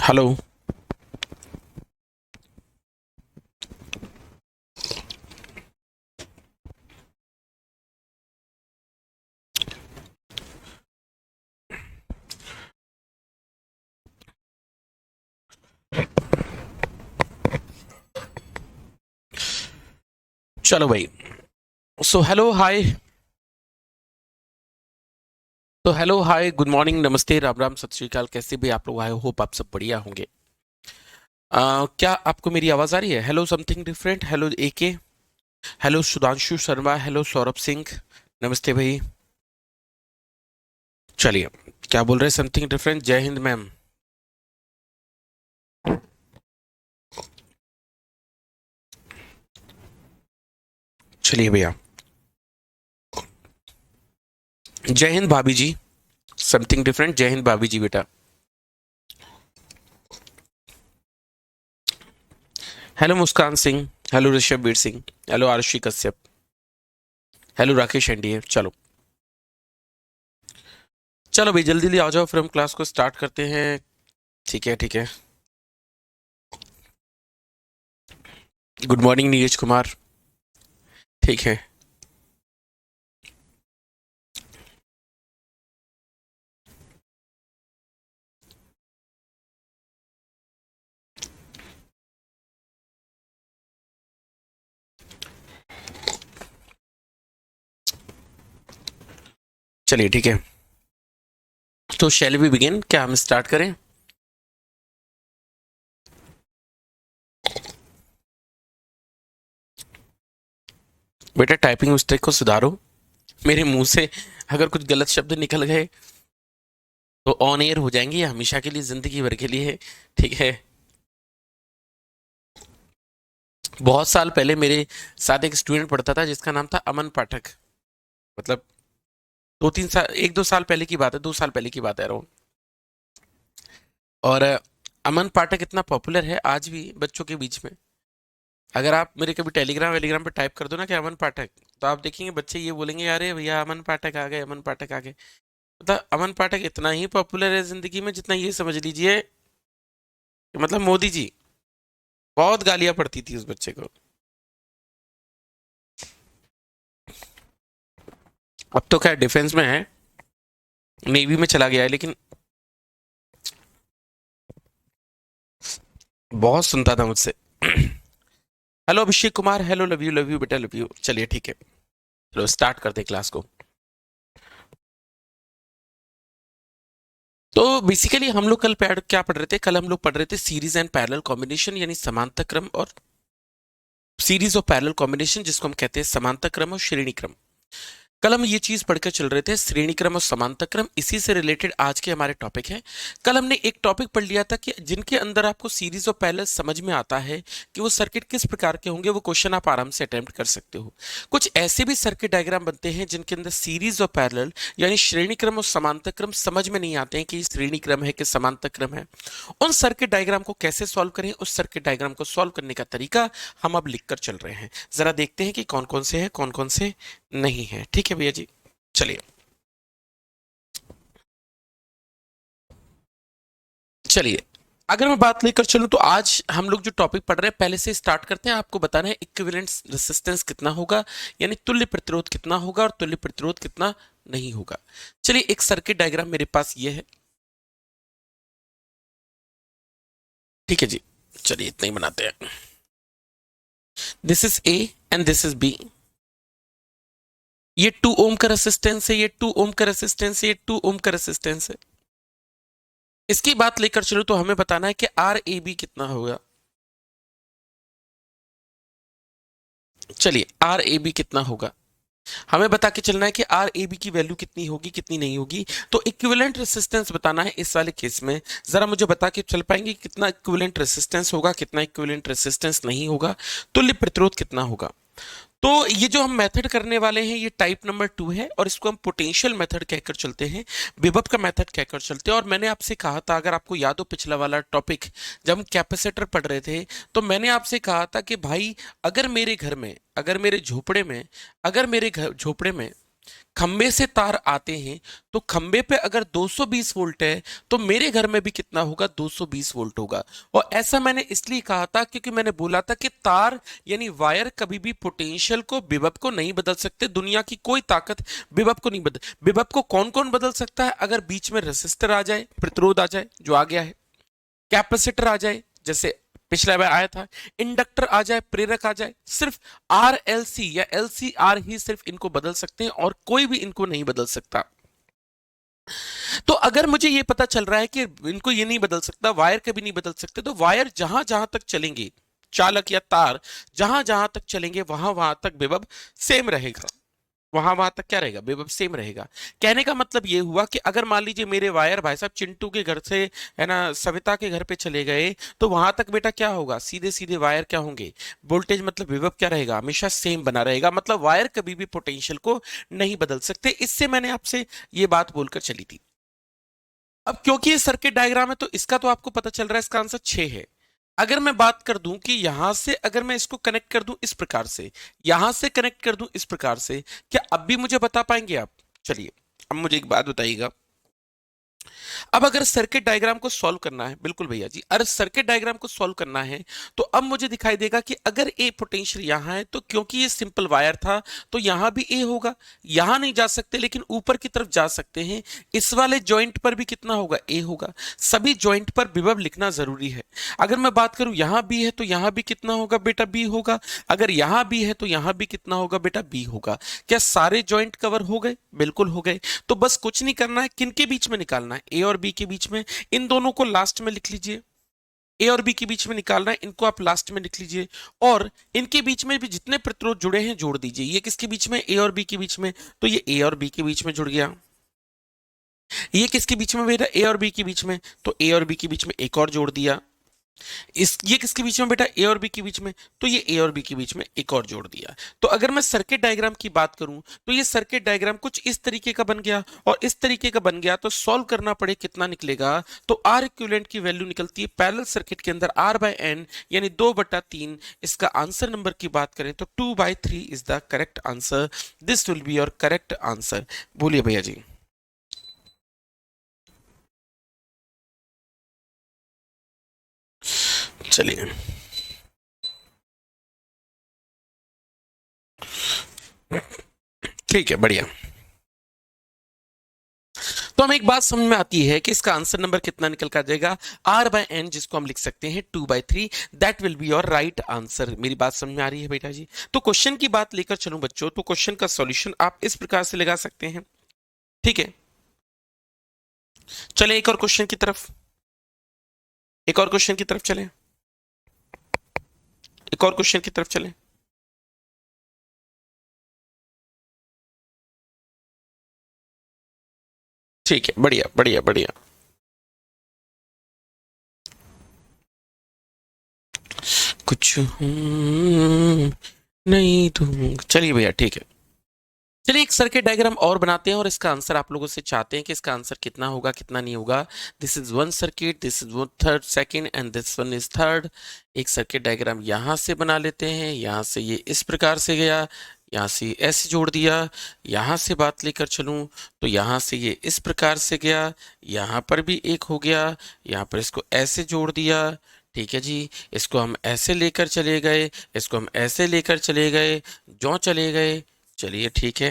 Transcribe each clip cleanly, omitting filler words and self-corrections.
Hello. चलो भाई। So hello hi. तो हेलो हाय, गुड मॉर्निंग, नमस्ते, राम राम, सत श्री अकाल। कैसे भी आप लोग आए, होप आप सब बढ़िया होंगे। क्या आपको मेरी आवाज आ रही है? हेलो समथिंग डिफरेंट, हेलो एके, हेलो सुधांशु शर्मा, हेलो सौरभ सिंह, नमस्ते भाई। चलिए, क्या बोल रहे हैं? Something different. जय हिंद मैम। चलिए भैया। जय हिंद भाभी जी। Something different. जय हिंद भाभी जी बेटा। Hello Muskan Singh, hello Rishabh Veer Singh, hello Aarushi Kashyap, hello Rakesh NDA. चलो चलो भाई, जल्दी जल्दी आ जाओ, फिर हम क्लास को स्टार्ट करते हैं। ठीक है ठीक है। Good morning Neeraj Kumar. ठीक है। चलिए ठीक है। तो शैल वी बिगिन? क्या हम स्टार्ट करें? बेटा टाइपिंग मिस्टेक को सुधारो। मेरे मुंह से अगर कुछ गलत शब्द निकल गए तो ऑन एयर हो जाएंगे हमेशा के लिए, जिंदगी भर के लिए। ठीक है। बहुत साल पहले मेरे साथ एक स्टूडेंट पढ़ता था जिसका नाम था अमन पाठक। मतलब 2-3 साल, 1-2 साल पहले की बात है, 2 साल पहले की बात है अराउंड। और अमन पाठक इतना पॉपुलर है आज भी बच्चों के बीच में। अगर आप मेरे कभी टेलीग्राम वेलीग्राम पे टाइप कर दो ना कि अमन पाठक, तो आप देखेंगे बच्चे ये बोलेंगे, अरे भैया अमन पाठक आ गए, अमन पाठक आ गए। मतलब अमन पाठक इतना ही पॉपुलर है जिंदगी में, जितना ये समझ लीजिए कि मतलब मोदी जी। बहुत गालियां पड़ती थी उस बच्चे को। अब तो क्या डिफेंस में है, नेवी में चला गया है, लेकिन बहुत सुनता था मुझसे। Hello Abhishek Kumar, hello, love you बेटा, लव यू। चलिए ठीक है, चलो स्टार्ट करते हैं क्लास को। तो बेसिकली हम लोग कल क्या पढ़ रहे थे? कल हम लोग पढ़ रहे थे सीरीज एंड पैरेलल कॉम्बिनेशन, यानी समांतर क्रम और सीरीज और पैरेलल कॉम्बिनेशन, जिसको हम कहते हैं समांतर क्रम और श्रेणी क्रम। कल हम ये चीज पढ़कर चल रहे थे, श्रेणी क्रम और समांतर क्रम, इसी से रिलेटेड आज के हमारे टॉपिक है। कल हमने एक टॉपिक पढ़ लिया था कि जिनके अंदर आपको सीरीज और पैरेलल समझ में आता है कि वो सर्किट किस प्रकार के होंगे, वो क्वेश्चन आप आराम से अटेम्प्ट कर सकते हो। कुछ ऐसे भी सर्किट डायग्राम बनते हैं जिनके अंदर सीरीज और पैरेलल यानी श्रेणी क्रम और समांतर क्रम समझ में नहीं आते हैं कि श्रेणी क्रम है कि समांतर क्रम है। उन सर्किट डायग्राम को कैसे सॉल्व करें, उस सर्किट डायग्राम को सॉल्व करने का तरीका हम अब लिखकर चल रहे हैं। जरा देखते हैं कि कौन कौन से हैं, कौन कौन से नहीं है। ठीक है भैया जी। चलिए चलिए, अगर मैं बात लेकर चलूं तो आज हम लोग जो टॉपिक पढ़ रहे हैं पहले से स्टार्ट करते हैं। आपको बताना है इक्विवेलेंट रेसिस्टेंस कितना होगा, यानी तुल्य प्रतिरोध कितना होगा और तुल्य प्रतिरोध कितना नहीं होगा। चलिए, एक सर्किट डायग्राम मेरे पास ये है। ठीक है जी। चलिए इतना ही बनाते हैं। This is A and this is B. ये 2 ओम का रेसिस्टेंस है, ये 2 ओम का रेसिस्टेंस है, ये 2 ओम का रेसिस्टेंस है। इसकी बात लेकर चलो तो हमें बताना है कि आर ए बी कितना होगा। चलिए, आर ए बी कितना होगा हमें बता के चलना है कि आर ए बी की वैल्यू कितनी होगी, कितनी नहीं होगी। तो इक्विवेलेंट रेसिस्टेंस बताना है इस वाले केस में। जरा मुझे बता के चल पाएंगे कि कितना इक्विवेलेंट रेसिस्टेंस होगा, कितना इक्विवेलेंट रेसिस्टेंस नहीं होगा, तुल्य प्रतिरोध कितना होगा। तो ये जो हम मेथड करने वाले हैं ये टाइप नंबर 2 है, और इसको हम पोटेंशियल मेथड कहकर चलते हैं, विभव का मेथड कहकर चलते हैं। और मैंने आपसे कहा था, अगर आपको याद हो पिछला वाला टॉपिक जब हम कैपेसिटर पढ़ रहे थे, तो मैंने आपसे कहा था कि भाई अगर मेरे घर में, अगर मेरे झोपड़े में, अगर मेरे घर झोपड़े में खंबे से तार आते हैं, तो खंबे पे अगर 220 वोल्ट है तो मेरे घर में भी कितना होगा, 220 वोल्ट होगा। और ऐसा मैंने इसलिए कहा था क्योंकि मैंने बोला था कि तार यानी वायर कभी भी पोटेंशियल को, विभव को नहीं बदल सकते। दुनिया की कोई ताकत विभव को नहीं बदल, विभव को कौन कौन बदल सकता है, अगर बीच में रेसिस्टर आ जाए, प्रतिरोध आ जाए जो आ गया है, कैपेसिटर आ जाए जैसे पिछला बार आया था, इंडक्टर आ जाए, प्रेरक आ जाए, सिर्फ आर एल सी या एल सी आर ही सिर्फ इनको बदल सकते हैं और कोई भी इनको नहीं बदल सकता। तो अगर मुझे ये पता चल रहा है कि इनको ये नहीं बदल सकता, वायर कभी नहीं बदल सकते, तो वायर जहां जहां तक चलेंगे, चालक या तार जहां जहां तक चलेंगे वहां वहां तक विभव सेम रहेगा, वहां वहां तक क्या रहेगा, विभव सेम रहेगा। कहने का मतलब ये हुआ कि अगर मान लीजिए मेरे वायर भाई साहब चिंटू के घर से, है ना, सविता के घर पे चले गए, तो वहां तक बेटा क्या होगा, सीधे सीधे वायर क्या होंगे, वोल्टेज मतलब विभव क्या रहेगा, हमेशा सेम बना रहेगा। मतलब वायर कभी भी पोटेंशियल को नहीं बदल सकते। इससे मैंने आपसे ये बात बोलकर चली थी। अब क्योंकि ये सर्किट डायग्राम है तो इसका तो आपको पता चल रहा है, इसका आंसर 6 है। अगर मैं बात कर दूं कि यहां से अगर मैं इसको कनेक्ट कर दूं इस प्रकार से, यहां से कनेक्ट कर दूं इस प्रकार से, क्या अब भी मुझे बता पाएंगे आप? चलिए, अब मुझे एक बात बताइएगा। अब अगर सर्किट डायग्राम को सॉल्व करना है, बिल्कुल भैया जी, अगर सर्किट डायग्राम को सॉल्व करना है तो अब मुझे दिखाई देगा कि अगर ए पोटेंशियल यहां है तो क्योंकि ये सिंपल वायर था तो यहां भी ए होगा। यहां नहीं जा सकते लेकिन ऊपर की तरफ जा सकते हैं, इस वाले जॉइंट पर भी कितना होगा, ए होगा। सभी जॉइंट पर विभव लिखना जरूरी है। अगर मैं बात करूं यहां बी है तो यहां भी कितना होगा बेटा, बी होगा। अगर यहां बी है तो यहां भी कितना होगा बेटा, बी होगा। क्या सारे जॉइंट कवर हो गए? बिल्कुल हो गए। तो बस कुछ नहीं करना है, किनके बीच में निकालना है, ए और बी के बीच में। इन दोनों को लास्ट में लिख लीजिए, ए और बी के बीच में निकालना है, इनको आप लास्ट में लिख लीजिए। और इनके बीच में भी जितने प्रतिरोध जुड़े हैं जोड़ दीजिए। ये किसके बीच में, ए और बी के बीच में, तो ये ए और बी के बीच में जुड़ गया। ये किसके बीच में बेटा, ए और बी के बीच में, तो ए और बी के बीच में एक और जोड़ दिया। इस ये किसके बीच में बेटा, ए और बी के बीच में, तो ये ए और बी के बीच में एक और जोड़ दिया। तो अगर मैं सर्किट डायग्राम की बात करूं तो ये सर्किट डायग्राम कुछ इस तरीके का बन गया, और इस तरीके का बन गया तो सॉल्व करना पड़े कितना निकलेगा, तो आर इक्विवेलेंट की वैल्यू निकलती है पैरेलल सर्किट के अंदर आर बाय एन यानी 2/3। इसका आंसर नंबर की बात करें तो 2/3 is the correct answer. This will be your correct answer. बोलिए भैया जी। चलिए, ठीक है, बढ़िया। तो हमें एक बात समझ में आती है कि इसका आंसर नंबर कितना निकल कर जाएगा, आर बाय एन, जिसको हम लिख सकते हैं 2/3। That will be your right answer. मेरी बात समझ में आ रही है बेटा जी? तो क्वेश्चन की बात लेकर चलूं बच्चों, तो क्वेश्चन का सॉल्यूशन आप इस प्रकार से लगा सकते हैं। ठीक है, चले एक और क्वेश्चन की तरफ, एक और क्वेश्चन की तरफ चले, एक और क्वेश्चन की तरफ चले। ठीक है, बढ़िया बढ़िया बढ़िया। कुछ नहीं दूंगा, चलिए भैया, ठीक है। चलिए एक सर्किट डायग्राम और बनाते हैं और इसका आंसर आप लोगों से चाहते हैं कि इसका आंसर कितना होगा कितना नहीं होगा। This is one circuit, this is one third second and this one is third. एक सर्किट डायग्राम यहां से बना लेते हैं, यहां से ये इस प्रकार से गया, यहाँ से ऐसे जोड़ दिया। यहाँ से बात लेकर चलूं तो यहाँ से ये इस प्रकार से गया, यहाँ पर भी एक हो गया, यहाँ पर इसको ऐसे जोड़ दिया। ठीक है जी, इसको हम ऐसे लेकर चले गए, इसको हम ऐसे लेकर चले गए, जो चले गए। चलिए ठीक है,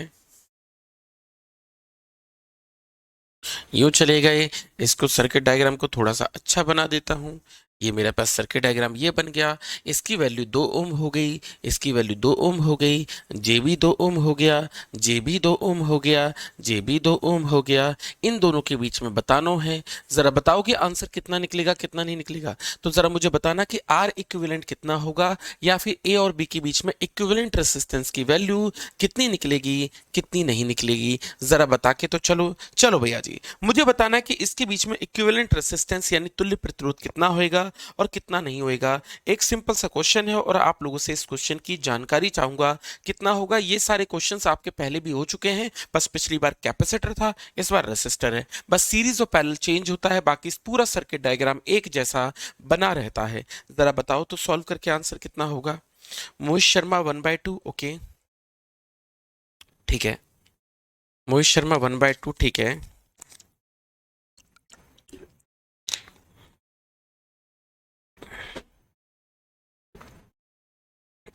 यूं चले गए। इसको सर्किट डायग्राम को थोड़ा सा अच्छा बना देता हूं। ये मेरे पास सर्किट डायग्राम ये बन गया। इसकी वैल्यू 2 ओम हो गई, इसकी वैल्यू 2 ओम हो गई, जे भी 2 ओम हो गया, जे भी 2 ओम हो गया, जे भी 2 ओम हो गया। इन दोनों के बीच में बताना है। जरा बताओ कि आंसर कितना निकलेगा कितना नहीं निकलेगा। तो जरा मुझे बताना कि आर इक्विवेलेंट कितना होगा, या फिर ए और बी के बीच में इक्विवेलेंट रेसिस्टेंस की वैल्यू कितनी निकलेगी कितनी नहीं निकलेगी। जरा बता के तो चलो। चलो भैया जी, मुझे बताना है कि इसके बीच में इक्विवेलेंट रेसिस्टेंस यानी तुल्य प्रतिरोध कितना होएगा और कितना नहीं होएगा। एक सिंपल सा क्वेश्चन है और आप लोगों से इस क्वेश्चन की जानकारी चाहूंगा। कितना होगा, ये सारे क्वेश्चंस आपके पहले भी हो चुके हैं, बस पिछली बार कैपेसिटर था, इस बार रेसिस्टर है। बस सीरीज और पैरेलल चेंज होता है, बाकी पूरा सर्किट डायग्राम एक जैसा बना रहता है। जरा बताओ तो सॉल्व करके आंसर कितना होगा। मोहित शर्मा 1/2, ओके, ठीक है। मोहित शर्मा 1/2, ठीक है।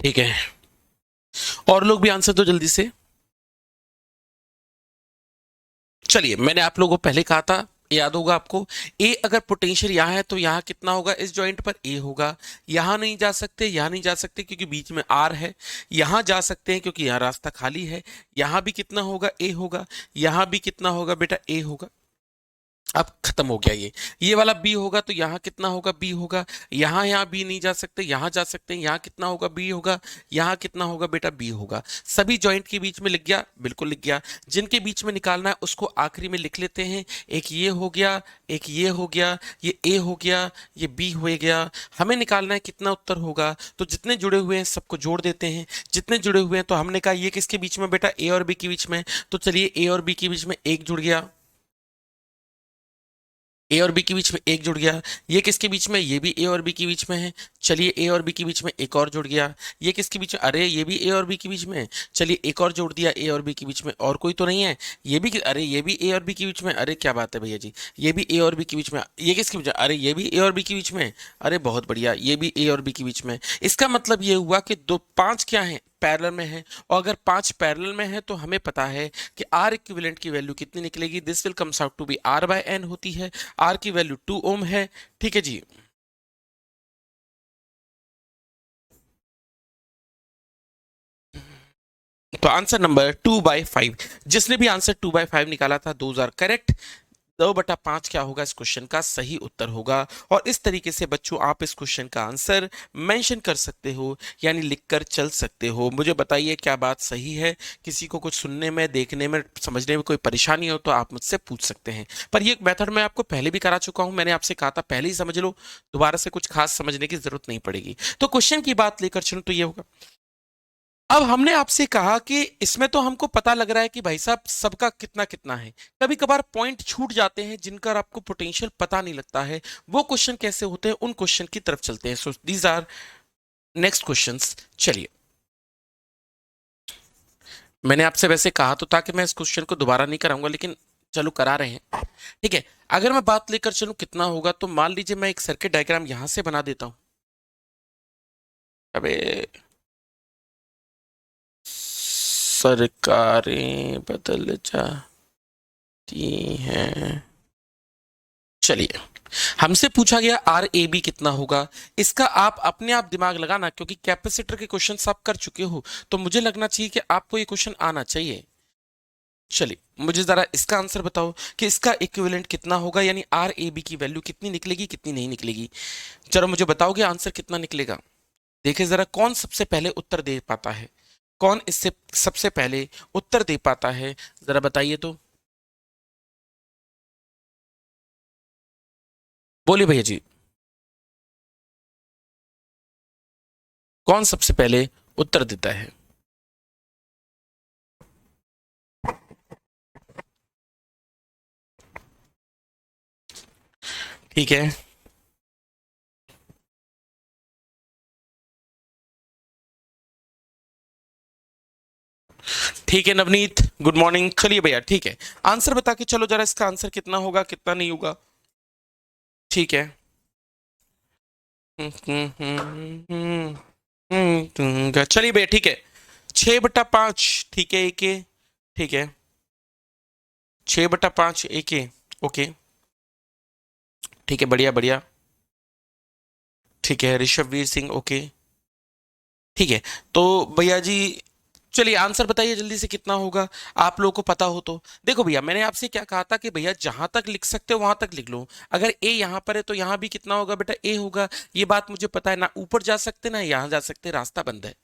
ठीक है, और लोग भी आंसर दो जल्दी से। चलिए, मैंने आप लोगों को पहले कहा था, याद होगा आपको, ए अगर पोटेंशियल यहाँ है तो यहाँ कितना होगा, इस जॉइंट पर ए होगा। यहाँ नहीं जा सकते, यहाँ नहीं जा सकते क्योंकि बीच में आर है। यहाँ जा सकते हैं क्योंकि यहाँ रास्ता खाली है। यहाँ भी कितना होगा, ए होगा। यहाँ भी कितना होगा बेटा, ए होगा। अब खत्म हो गया ये वाला बी होगा तो यहाँ कितना होगा, बी होगा। यहाँ बी नहीं जा सकते, यहाँ जा सकते हैं, यहाँ कितना होगा, बी होगा। यहाँ कितना होगा बेटा, बी होगा। सभी जॉइंट के बीच में लिख गया, बिल्कुल लिख गया। जिनके बीच में निकालना है उसको आखिरी में लिख लेते हैं। एक ये हो गया, एक ये हो गया, ये ए हो गया, ये बी हो गया। हमें निकालना है कितना उत्तर होगा, तो जितने जुड़े हुए हैं सबको जोड़ देते हैं। जितने जुड़े हुए हैं, तो हमने कहा ये किसके बीच में बेटा, ए और बी के बीच में। तो चलिए, ए और बी के बीच में एक जुड़ गया, ए और बी के बीच में एक जुड़ गया। ये किसके बीच में, ये भी ए और बी के बीच में है। चलिए, ए और बी के बीच में एक और जुड़ गया। ये किसके बीच में, अरे ये भी ए और बी के बीच में है। चलिए, एक और जोड़ दिया ए और बी के बीच में, और कोई तो नहीं है। ये भी, अरे ये भी ए और बी के बीच में, अरे क्या बात है भैया जी। ये भी ए और बी के बीच में, ये किसके बीच में, अरे ये भी ए और बी के बीच में है। अरे बहुत बढ़िया, ये भी ए और बी के बीच में है। इसका मतलब ये हुआ कि दो पांच क्या है, पैरेलल में है। और अगर पांच पैरेलल में है तो हमें पता है कि आर इक्विवेलेंट की वैल्यू कितनी निकलेगी, this will comes out to be R by N होती है। आर की वैल्यू 2 ओम है। ठीक है जी। तो आंसर नंबर 2/5, जिसने भी आंसर 2/5 निकाला था, दोज आर करेक्ट। 2/5 क्या होगा इस क्वेश्चन का सही उत्तर होगा। और इस तरीके से बच्चों आप इस क्वेश्चन का आंसर मेंशन कर सकते हो, यानी लिखकर चल सकते हो। मुझे बताइए क्या बात सही है। किसी को कुछ सुनने में, देखने में, समझने में कोई परेशानी हो तो आप मुझसे पूछ सकते हैं। पर ये मेथड मैं आपको पहले भी करा चुका हूं, मैंने आपसे कहा था पहले ही समझ लो, दोबारा से कुछ खास समझने की जरूरत नहीं पड़ेगी। तो क्वेश्चन की बात लेकर चलूं तो ये होगा। अब हमने आपसे कहा कि इसमें तो हमको पता लग रहा है कि भाई साहब सबका कितना कितना है। कभी कभार पॉइंट छूट जाते हैं जिनका आपको पोटेंशियल पता नहीं लगता है। वो क्वेश्चन कैसे होते हैं, उन क्वेश्चन की तरफ चलते हैं। So these are next questions. चलिए, मैंने आपसे वैसे कहा तो था कि मैं इस क्वेश्चन को दोबारा नहीं कराऊंगा, लेकिन चलो करा रहे हैं। ठीक है, अगर मैं बात लेकर चलूं कितना होगा, तो मान लीजिए मैं एक सर्किट डायग्राम यहां से बना देता हूं। अबे, सरकारें बदल जाती हैं। चलिए, हमसे पूछा गया आर ए बी कितना होगा। इसका आप अपने आप दिमाग लगाना, क्योंकि कैपेसिटर के क्वेश्चन आप कर चुके हो, तो मुझे लगना चाहिए कि आपको ये क्वेश्चन आना चाहिए। चलिए, मुझे जरा इसका आंसर बताओ कि इसका इक्विवेलेंट कितना होगा, यानी आर ए बी की वैल्यू कितनी निकलेगी, कितनी नहीं निकलेगी। जरा मुझे बताओगे आंसर कितना निकलेगा। देखिए जरा, कौन सबसे पहले उत्तर दे पाता है, कौन इससे सबसे पहले उत्तर दे पाता है, जरा बताइए तो। बोलिए भैया जी, कौन सबसे पहले उत्तर देता है। ठीक है, ठीक है नवनीत, गुड मॉर्निंग। चलिए भैया, ठीक है, आंसर बता के चलो जरा, इसका आंसर कितना होगा, कितना नहीं होगा। ठीक है। चलिए भैया, ठीक है, 6/5, ठीक है, एक, ठीक है, 6/5 एक, ओके। ठीक है, बढ़िया बढ़िया। ठीक है, ऋषभवीर सिंह, ओके। ठीक है, तो भैया जी, चलिए आंसर बताइए जल्दी से कितना होगा, आप लोगों को पता हो तो। देखो भैया, मैंने आपसे क्या कहा था कि भैया जहां तक लिख सकते हो वहां तक लिख लो। अगर ए यहां पर है तो यहां भी कितना होगा बेटा, ए होगा। ये बात मुझे पता है ना, ऊपर जा सकते ना यहां जा सकते, रास्ता बंद है।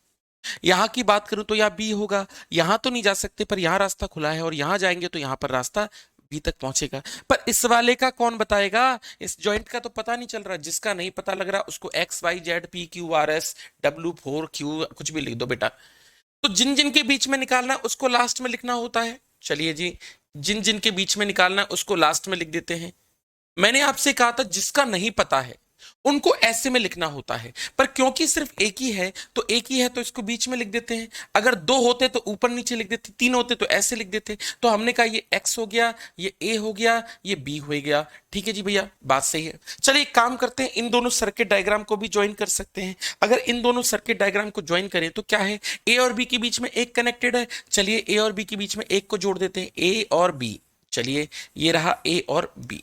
यहाँ की बात करूं तो यहाँ बी होगा। यहाँ तो नहीं जा सकते, पर यहाँ रास्ता खुला है, और यहाँ जाएंगे तो यहाँ पर रास्ता बी तक पहुंचेगा। पर इस वाले का कौन बताएगा, इस जॉइंट का तो पता नहीं चल रहा। जिसका नहीं पता लग रहा उसको X Y Z P Q R S W4Q कुछ भी लिख दो बेटा। तो जिन जिन के बीच में निकालना है उसको लास्ट में लिखना होता है। चलिए जी, जिन जिन के बीच में निकालना है उसको लास्ट में लिख देते हैं। मैंने आपसे कहा था जिसका नहीं पता है उनको ऐसे में लिखना होता है, पर क्योंकि सिर्फ एक ही है तो एक ही है तो इसको बीच में लिख देते हैं। अगर दो होते तो ऊपर नीचे लिख देते, तीन होते तो ऐसे लिख देते। तो हमने कहा ये एक्स हो गया, ये ए हो गया, ये बी हो गया। ठीक है जी भैया, बात सही है। चलिए एक काम करते हैं, इन दोनों सर्किट डायग्राम को भी ज्वाइन कर सकते हैं। अगर इन दोनों सर्किट डायग्राम को ज्वाइन करें तो क्या है, ए और बी के बीच में एक कनेक्टेड है। चलिए ए और बी के बीच में एक को जोड़ देते हैं, ए और बी। चलिए ये रहा ए और बी।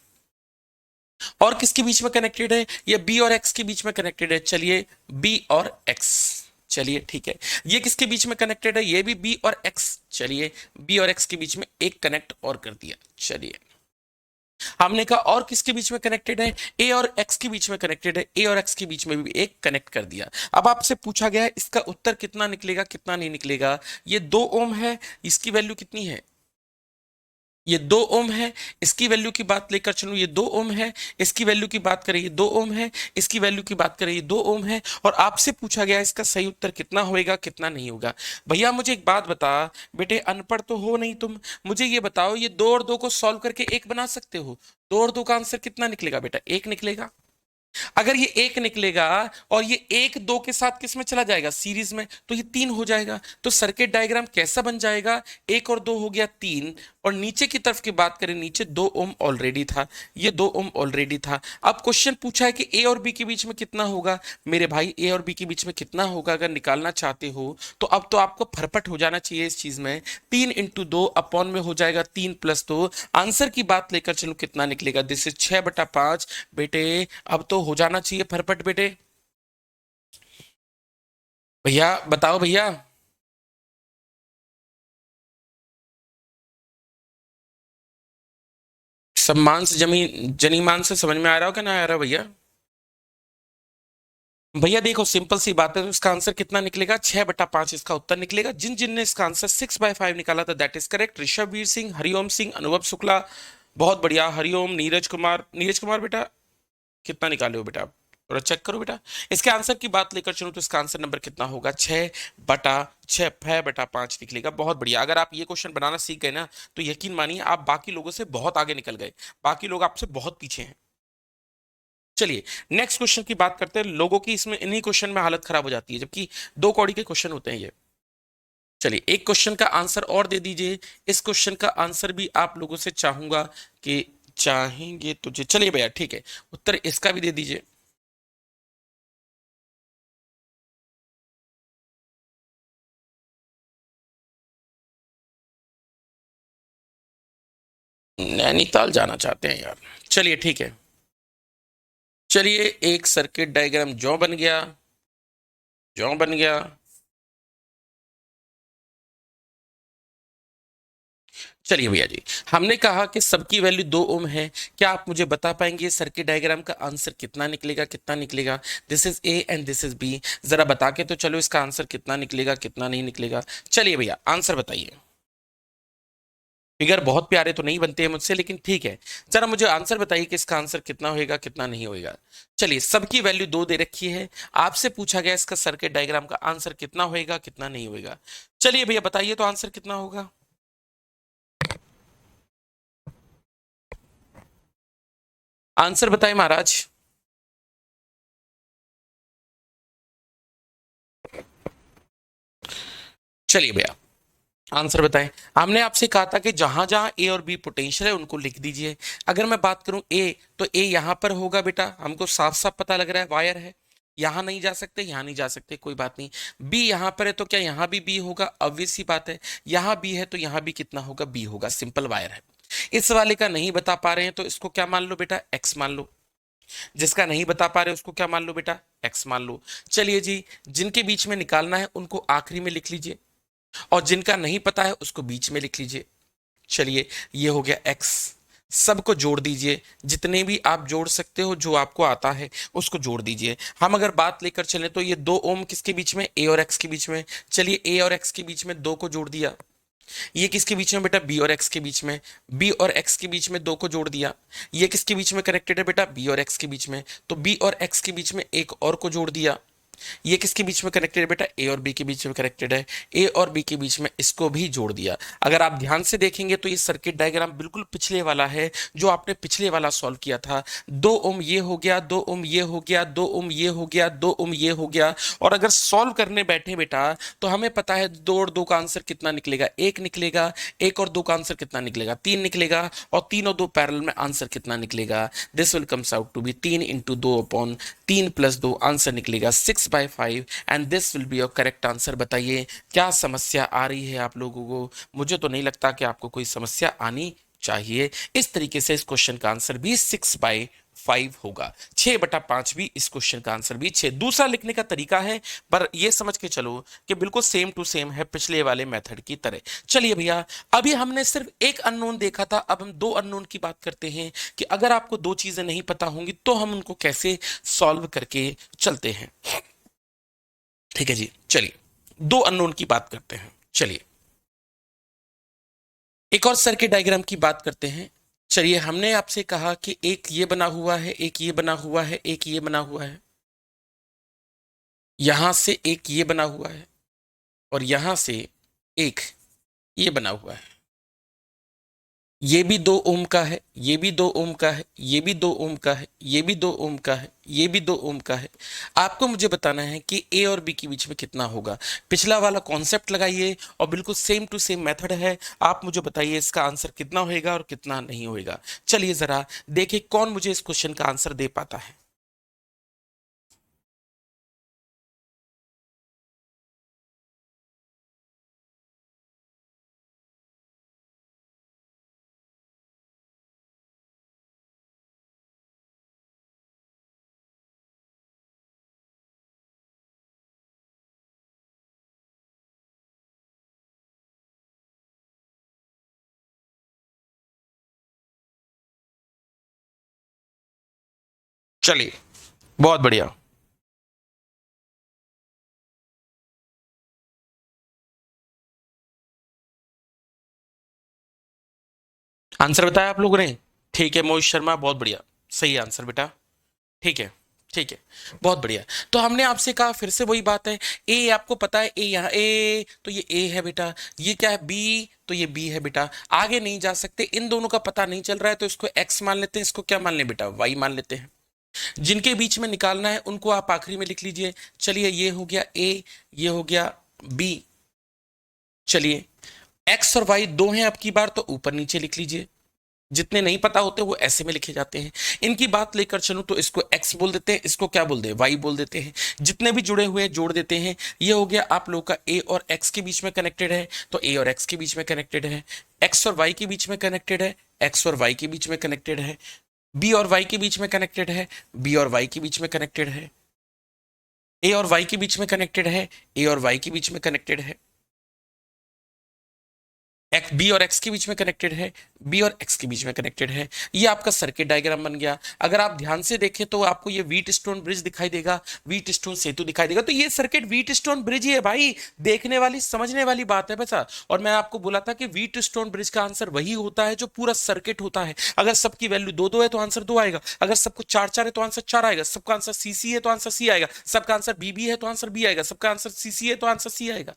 और किसके बीच में कनेक्टेड है, ये बी और एक्स के बीच में कनेक्टेड है। चलिए बी और एक्स। चलिए ठीक है, ये किसके बीच में कनेक्टेड है, ये भी बी और एक्स। चलिए बी और एक्स के बीच में एक कनेक्ट और कर दिया। चलिए हमने कहा और किसके बीच में कनेक्टेड है, ए और एक्स के बीच में कनेक्टेड है, ए और एक्स के बीच में भी एक कनेक्ट कर दिया। अब आपसे पूछा गया है इसका उत्तर कितना निकलेगा, कितना नहीं निकलेगा। ये 2 ओम है, इसकी वैल्यू कितनी है, ये 2 ओम है। इसकी वैल्यू की बात लेकर चलूं, ये 2 ओम है। इसकी वैल्यू की बात करें, ये 2 ओम है। इसकी वैल्यू की बात करें, ये 2 ओम है। और आपसे पूछा गया इसका सही उत्तर कितना होएगा, कितना नहीं होगा। भैया मुझे एक बात बता, बेटे अनपढ़ तो हो नहीं तुम, मुझे ये बताओ ये 2 और 2 को सॉल्व करके एक बना सकते हो। 2 और 2 का आंसर कितना निकलेगा बेटा, एक निकलेगा। अगर ये एक निकलेगा और ये एक दो के साथ किस में चला जाएगा, सीरीज में, तो ये 3 हो जाएगा। तो सर्किट डायग्राम कैसा बन जाएगा, 1 और 2 हो गया 3। और नीचे की तरफ की बात करें, नीचे 2 ओम ऑलरेडी था, ये 2 ओम ऑलरेडी था। अब क्वेश्चन पूछा है कि ए और बी के बीच में कितना होगा। मेरे भाई ए और बी के बीच में कितना होगा अगर निकालना चाहते हो तो अब तो आपको फरफट हो जाना चाहिए इस चीज में। 3 इंटू 2 अपॉन में हो जाएगा 3 प्लस 2। आंसर की बात लेकर चलो कितना निकलेगा, दिस इज 6/5। बेटे अब तो हो जाना चाहिए फरफट बेटे। भैया बताओ भैया। सम्मान से जमीन जनीमान से समझ में आ रहा हो क्या ना आ रहा भैया। भैया देखो सिंपल सी बात है, तो इसका आंसर कितना निकलेगा, 6/5 इसका उत्तर निकलेगा। जिन जिन ने इसका आंसर 6/5 निकाला था that is correct. Rishabhveer Singh, Hariom Singh, Anubhav Shukla, बहुत बढ़िया। हरिओम, नीरज कुमार, नीरज कुमार बेटा कितना निकाले हो बेटा आप, थोड़ा चेक करो बेटा। इसके आंसर की बात लेकर चलो तो इसका आंसर नंबर कितना होगा, 6/5 निकलेगा। बहुत बढ़िया, अगर आप ये क्वेश्चन बनाना सीख गए ना तो यकीन मानिए आप बाकी लोगों से बहुत आगे निकल गए, बाकी लोग आपसे बहुत पीछे हैं। चलिए नेक्स्ट क्वेश्चन की बात करते हैं। लोगों की इसमें इन्हीं क्वेश्चन में हालत खराब हो जाती है, जबकि 2 कौड़ी के क्वेश्चन होते हैं ये। चलिए एक क्वेश्चन का आंसर और दे दीजिए। इस क्वेश्चन का आंसर भी आप लोगों से चाहूंगा कि चाहेंगे तुझे। चलिए भैया ठीक है, उत्तर इसका भी दे दीजिए। नैनीताल जाना चाहते हैं यार। चलिए ठीक है, चलिए एक सर्किट डायग्राम जो बन गया, जो बन गया। चलिए भैया जी, हमने कहा कि सबकी वैल्यू 2 ओम है। क्या आप मुझे बता पाएंगे सर्किट डायग्राम का आंसर कितना निकलेगा, कितना निकलेगा। This is A and this is B, जरा बता के तो चलो इसका आंसर कितना निकलेगा, कितना नहीं निकलेगा। चलिए भैया आंसर बताइए। फिगर बहुत प्यारे तो नहीं बनते हैं मुझसे, लेकिन ठीक है, जरा मुझे आंसर बताइए कि इसका आंसर कितना होएगा, कितना नहीं होएगा। चलिए सबकी वैल्यू 2 दे रखी है, आपसे पूछा गया इसका सर्किट डायग्राम का आंसर कितना होएगा, कितना नहीं होएगा। चलिए भैया बताइए तो आंसर कितना होगा। आंसर बताएं महाराज। चलिए भैया आंसर बताएं। हमने आपसे कहा था कि जहां जहां ए और बी पोटेंशियल है उनको लिख दीजिए। अगर मैं बात करूं ए, तो ए यहां पर होगा बेटा, हमको साफ साफ पता लग रहा है वायर है, यहां नहीं जा सकते, यहां नहीं जा सकते, कोई बात नहीं। बी यहां पर है तो क्या यहां भी बी होगा, ऑब्वियस सी बात है। यहां बी है तो यहां भी कितना होगा, बी होगा, सिंपल वायर है। इस वाले का नहीं बता पा रहे हैं तो इसको क्या मान लो बेटा, एक्स मान लो। जिसका नहीं बता पा रहे उसको क्या मान लो बेटा, एक्स मान लो। चलिए जी, जिनके बीच में निकालना है उनको आखिरी में लिख लीजिए, और जिनका नहीं पता है उसको बीच में लिख लीजिए। चलिए ये हो गया x, सबको जोड़ दीजिए, जितने भी आप जोड़ सकते हो जो आपको आता है उसको जोड़ दीजिए। हम अगर बात लेकर चलें तो ये 2 ओम किसके बीच में, a और x के बीच में। चलिए a और x के बीच में 2 को जोड़ दिया। ये किसके बीच में बेटा, b और x के बीच में। b और x के बीच में 2 को जोड़ दिया। ये किसके बीच में कनेक्टेड है बेटा, b और x के बीच में। तो b और x के बीच में एक और को जोड़ दिया। ये किसके बीच में कनेक्टेड है बेटा, ए और बी के बीच में कनेक्टेड है, ए और बी के बीच में इसको भी जोड़ दिया। अगर आप ध्यान से देखेंगे तो ये सर्किट डायग्राम बिल्कुल पिछले वाला है जो आपने पिछले वाला सॉल्व किया था। 2 ओम ये हो गया, 2 ओम ये हो गया, 2 ओम ये हो गया, 2 ओम ये हो गया। और अगर सॉल्व करने बैठे बेटा तो हमें पता है 2 और 2 का आंसर कितना निकलेगा, 1 निकलेगा। 1 और 2 का आंसर कितना निकलेगा, 3 निकलेगा। और 3 और 2 पैरेलल में आंसर कितना निकलेगा, this will comes out to be 3 into 2 upon 3 plus 2, answer निकलेगा 6/5 and this will be your correct answer. बताइए क्या समस्या आ रही है आप लोगों को? मुझे तो नहीं लगता कि आपको कोई समस्या आनी चाहिए। इस तरीके से इस क्वेश्चन का आंसर भी 6/5 होगा। 6/5 भी इस क्वेश्चन का आंसर भी 6। दूसरा लिखने का तरीका है, पर यह समझ के चलो कि बिल्कुल सेम टू सेम है पिछले वाले मेथड की तरह। चलिए भैया, अभी हमने सिर्फ एक अननोन देखा था, अब हम 2 अननोन की बात करते हैं कि अगर आपको 2 चीजें नहीं पता होंगी तो हम उनको कैसे सॉल्व करके चलते हैं। ठीक है जी, चलिए 2 अननोन की बात करते हैं। चलिए एक और सर्किट डायग्राम की बात करते हैं। चलिए, हमने आपसे कहा कि एक ये बना हुआ है, एक ये बना हुआ है, एक ये बना हुआ है, यहां से एक ये बना हुआ है और यहां से एक ये बना हुआ है। ये भी 2 ओम का है, ये भी 2 ओम का है, ये भी 2 ओम का है, ये भी 2 ओम का है, ये भी 2 ओम का है। आपको मुझे बताना है कि ए और बी के बीच में कितना होगा। पिछला वाला कॉन्सेप्ट लगाइए और बिल्कुल सेम टू सेम मेथड है। आप मुझे बताइए इसका आंसर कितना होएगा और कितना नहीं होएगा। चलिए जरा देखिए कौन मुझे इस क्वेश्चन का आंसर दे पाता है। चलिए, बहुत बढ़िया। आंसर बताया आप लोगों ने? ठीक है मोहित शर्मा, बहुत बढ़िया, सही आंसर बेटा। ठीक है, ठीक है, बहुत बढ़िया। तो हमने आपसे कहा, फिर से वही बात है, ए आपको पता है, ए यहाँ ए तो ये ए है बेटा, ये क्या है बी तो ये बी है बेटा। आगे नहीं जा सकते, इन दोनों का पता नहीं चल रहा है तो इसको एक्स मान लेते हैं, इसको क्या मान लें बेटा, वाई मान लेते हैं। जिनके बीच में निकालना है उनको आप आखिरी में लिख लीजिए। चलिए, ये हो गया ए, ये हो गया बी। चलिए, एक्स और वाई दो हैं, अब की बार तो ऊपर नीचे लिख लीजिए। जितने नहीं पता होते वो ऐसे में लिखे जाते हैं। इनकी बात लेकर चलूं तो इसको x बोल देते हैं, इसको क्या बोल दे, y बोल देते हैं। जितने भी जुड़े हुए जोड़ देते हैं। ये हो गया आप लोग का a और x के बीच में कनेक्टेड है तो a और x के बीच में कनेक्टेड है। x और y के बीच में कनेक्टेड है, x और y के बीच में कनेक्टेड है। b और y के बीच में कनेक्टेड है, b और y के बीच में कनेक्टेड है। a और y के बीच में कनेक्टेड है, a और y के बीच में कनेक्टेड है। एक्स बी और एक्स के बीच में कनेक्टेड है, बी और एक्स के बीच में कनेक्टेड है। ये आपका सर्किट डायग्राम बन गया। अगर आप ध्यान से देखें तो आपको ये व्हीट स्टोन ब्रिज दिखाई देगा, व्हीट स्टोन सेतु दिखाई देगा। तो ये सर्किट व्हीट स्टोन ब्रिज ही है भाई। देखने वाली समझने वाली बात है बचा। और मैं आपको बोला था कि व्हीट स्टोन ब्रिज का आंसर वही होता है जो पूरा सर्किट होता है। अगर सबकी वैल्यू 2-2 है तो आंसर 2 आएगा, अगर सबको 4-4 है तो आंसर 4 आएगा, सबका आंसर सी है तो आंसर सी आएगा, सबका आंसर बी है तो आंसर बी आएगा, सबका आंसर सी है तो आंसर सी आएगा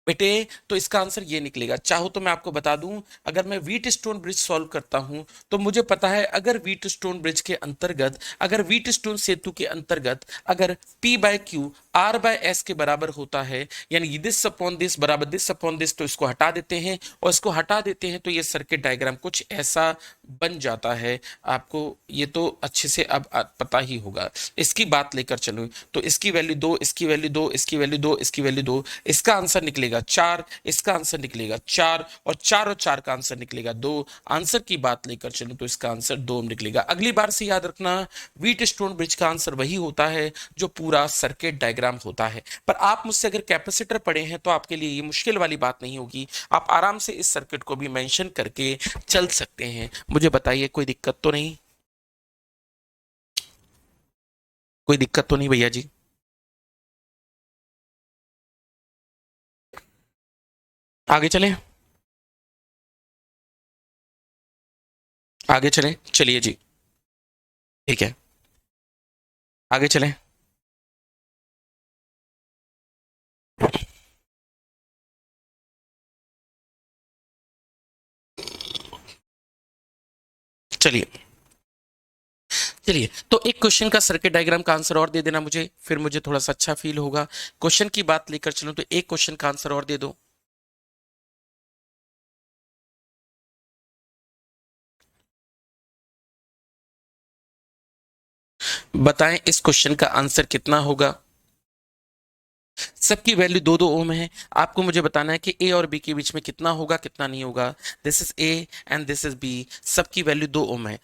बेटे। तो इसका आंसर ये निकलेगा। चाहो तो मैं आपको बता दूं, अगर मैं व्हीट स्टोन ब्रिज सॉल्व करता हूं तो मुझे पता है अगर व्हीट स्टोन ब्रिज के अंतर्गत, अगर व्हीट स्टोन सेतु के अंतर्गत अगर P/Q R/S के बराबर होता है, यानी दिस अपॉन दिस बराबर दिस अपॉन दिस, तो इसको हटा देते हैं और इसको हटा देते हैं तो ये सर्किट डायग्राम कुछ ऐसा बन जाता है। आपको ये तो अच्छे से अब पता ही होगा। इसकी बात लेकर चलो तो इसकी वैल्यू 2, इसकी वैल्यू 2, इसकी वैल्यू 2, इसकी वैल्यू 2, इसका आंसर निकलेगा 4, इसका आंसर निकलेगा 4 और 4 और 4 का आंसर निकलेगा 2। आंसर की बात लेकर चलो तो इसका आंसर 2 निकलेगा। अगली बार से याद रखना, व्हीट स्टोन ब्रिज का आंसर वही होता है जो पूरा सर्किट डायग्राम होता है। पर आप मुझसे अगर कैपेसिटर पढ़े हैं तो आपके लिए ये मुश्किल वाली बात नहीं होगी, आप आराम से इस सर्किट को भी मेंशन करके चल सकते हैं। मुझे बताइए कोई दिक्कत तो नहीं? कोई दिक्कत तो नहीं भैया जी? आगे चलें? आगे चलें, चलिए जी। ठीक है, आगे चलें। चलिए चलिए, तो एक क्वेश्चन का सर्किट डायग्राम का आंसर और दे देना मुझे, फिर मुझे थोड़ा सा अच्छा फील होगा। क्वेश्चन की बात लेकर चलूं तो एक क्वेश्चन का आंसर और दे दो। बताएं इस क्वेश्चन का आंसर कितना होगा। सबकी वैल्यू दो दो ओम है। आपको मुझे बताना है कि ए और बी के बीच में कितना होगा कितना नहीं होगा। This is A and this is B. सबकी वैल्यू दो ओम है।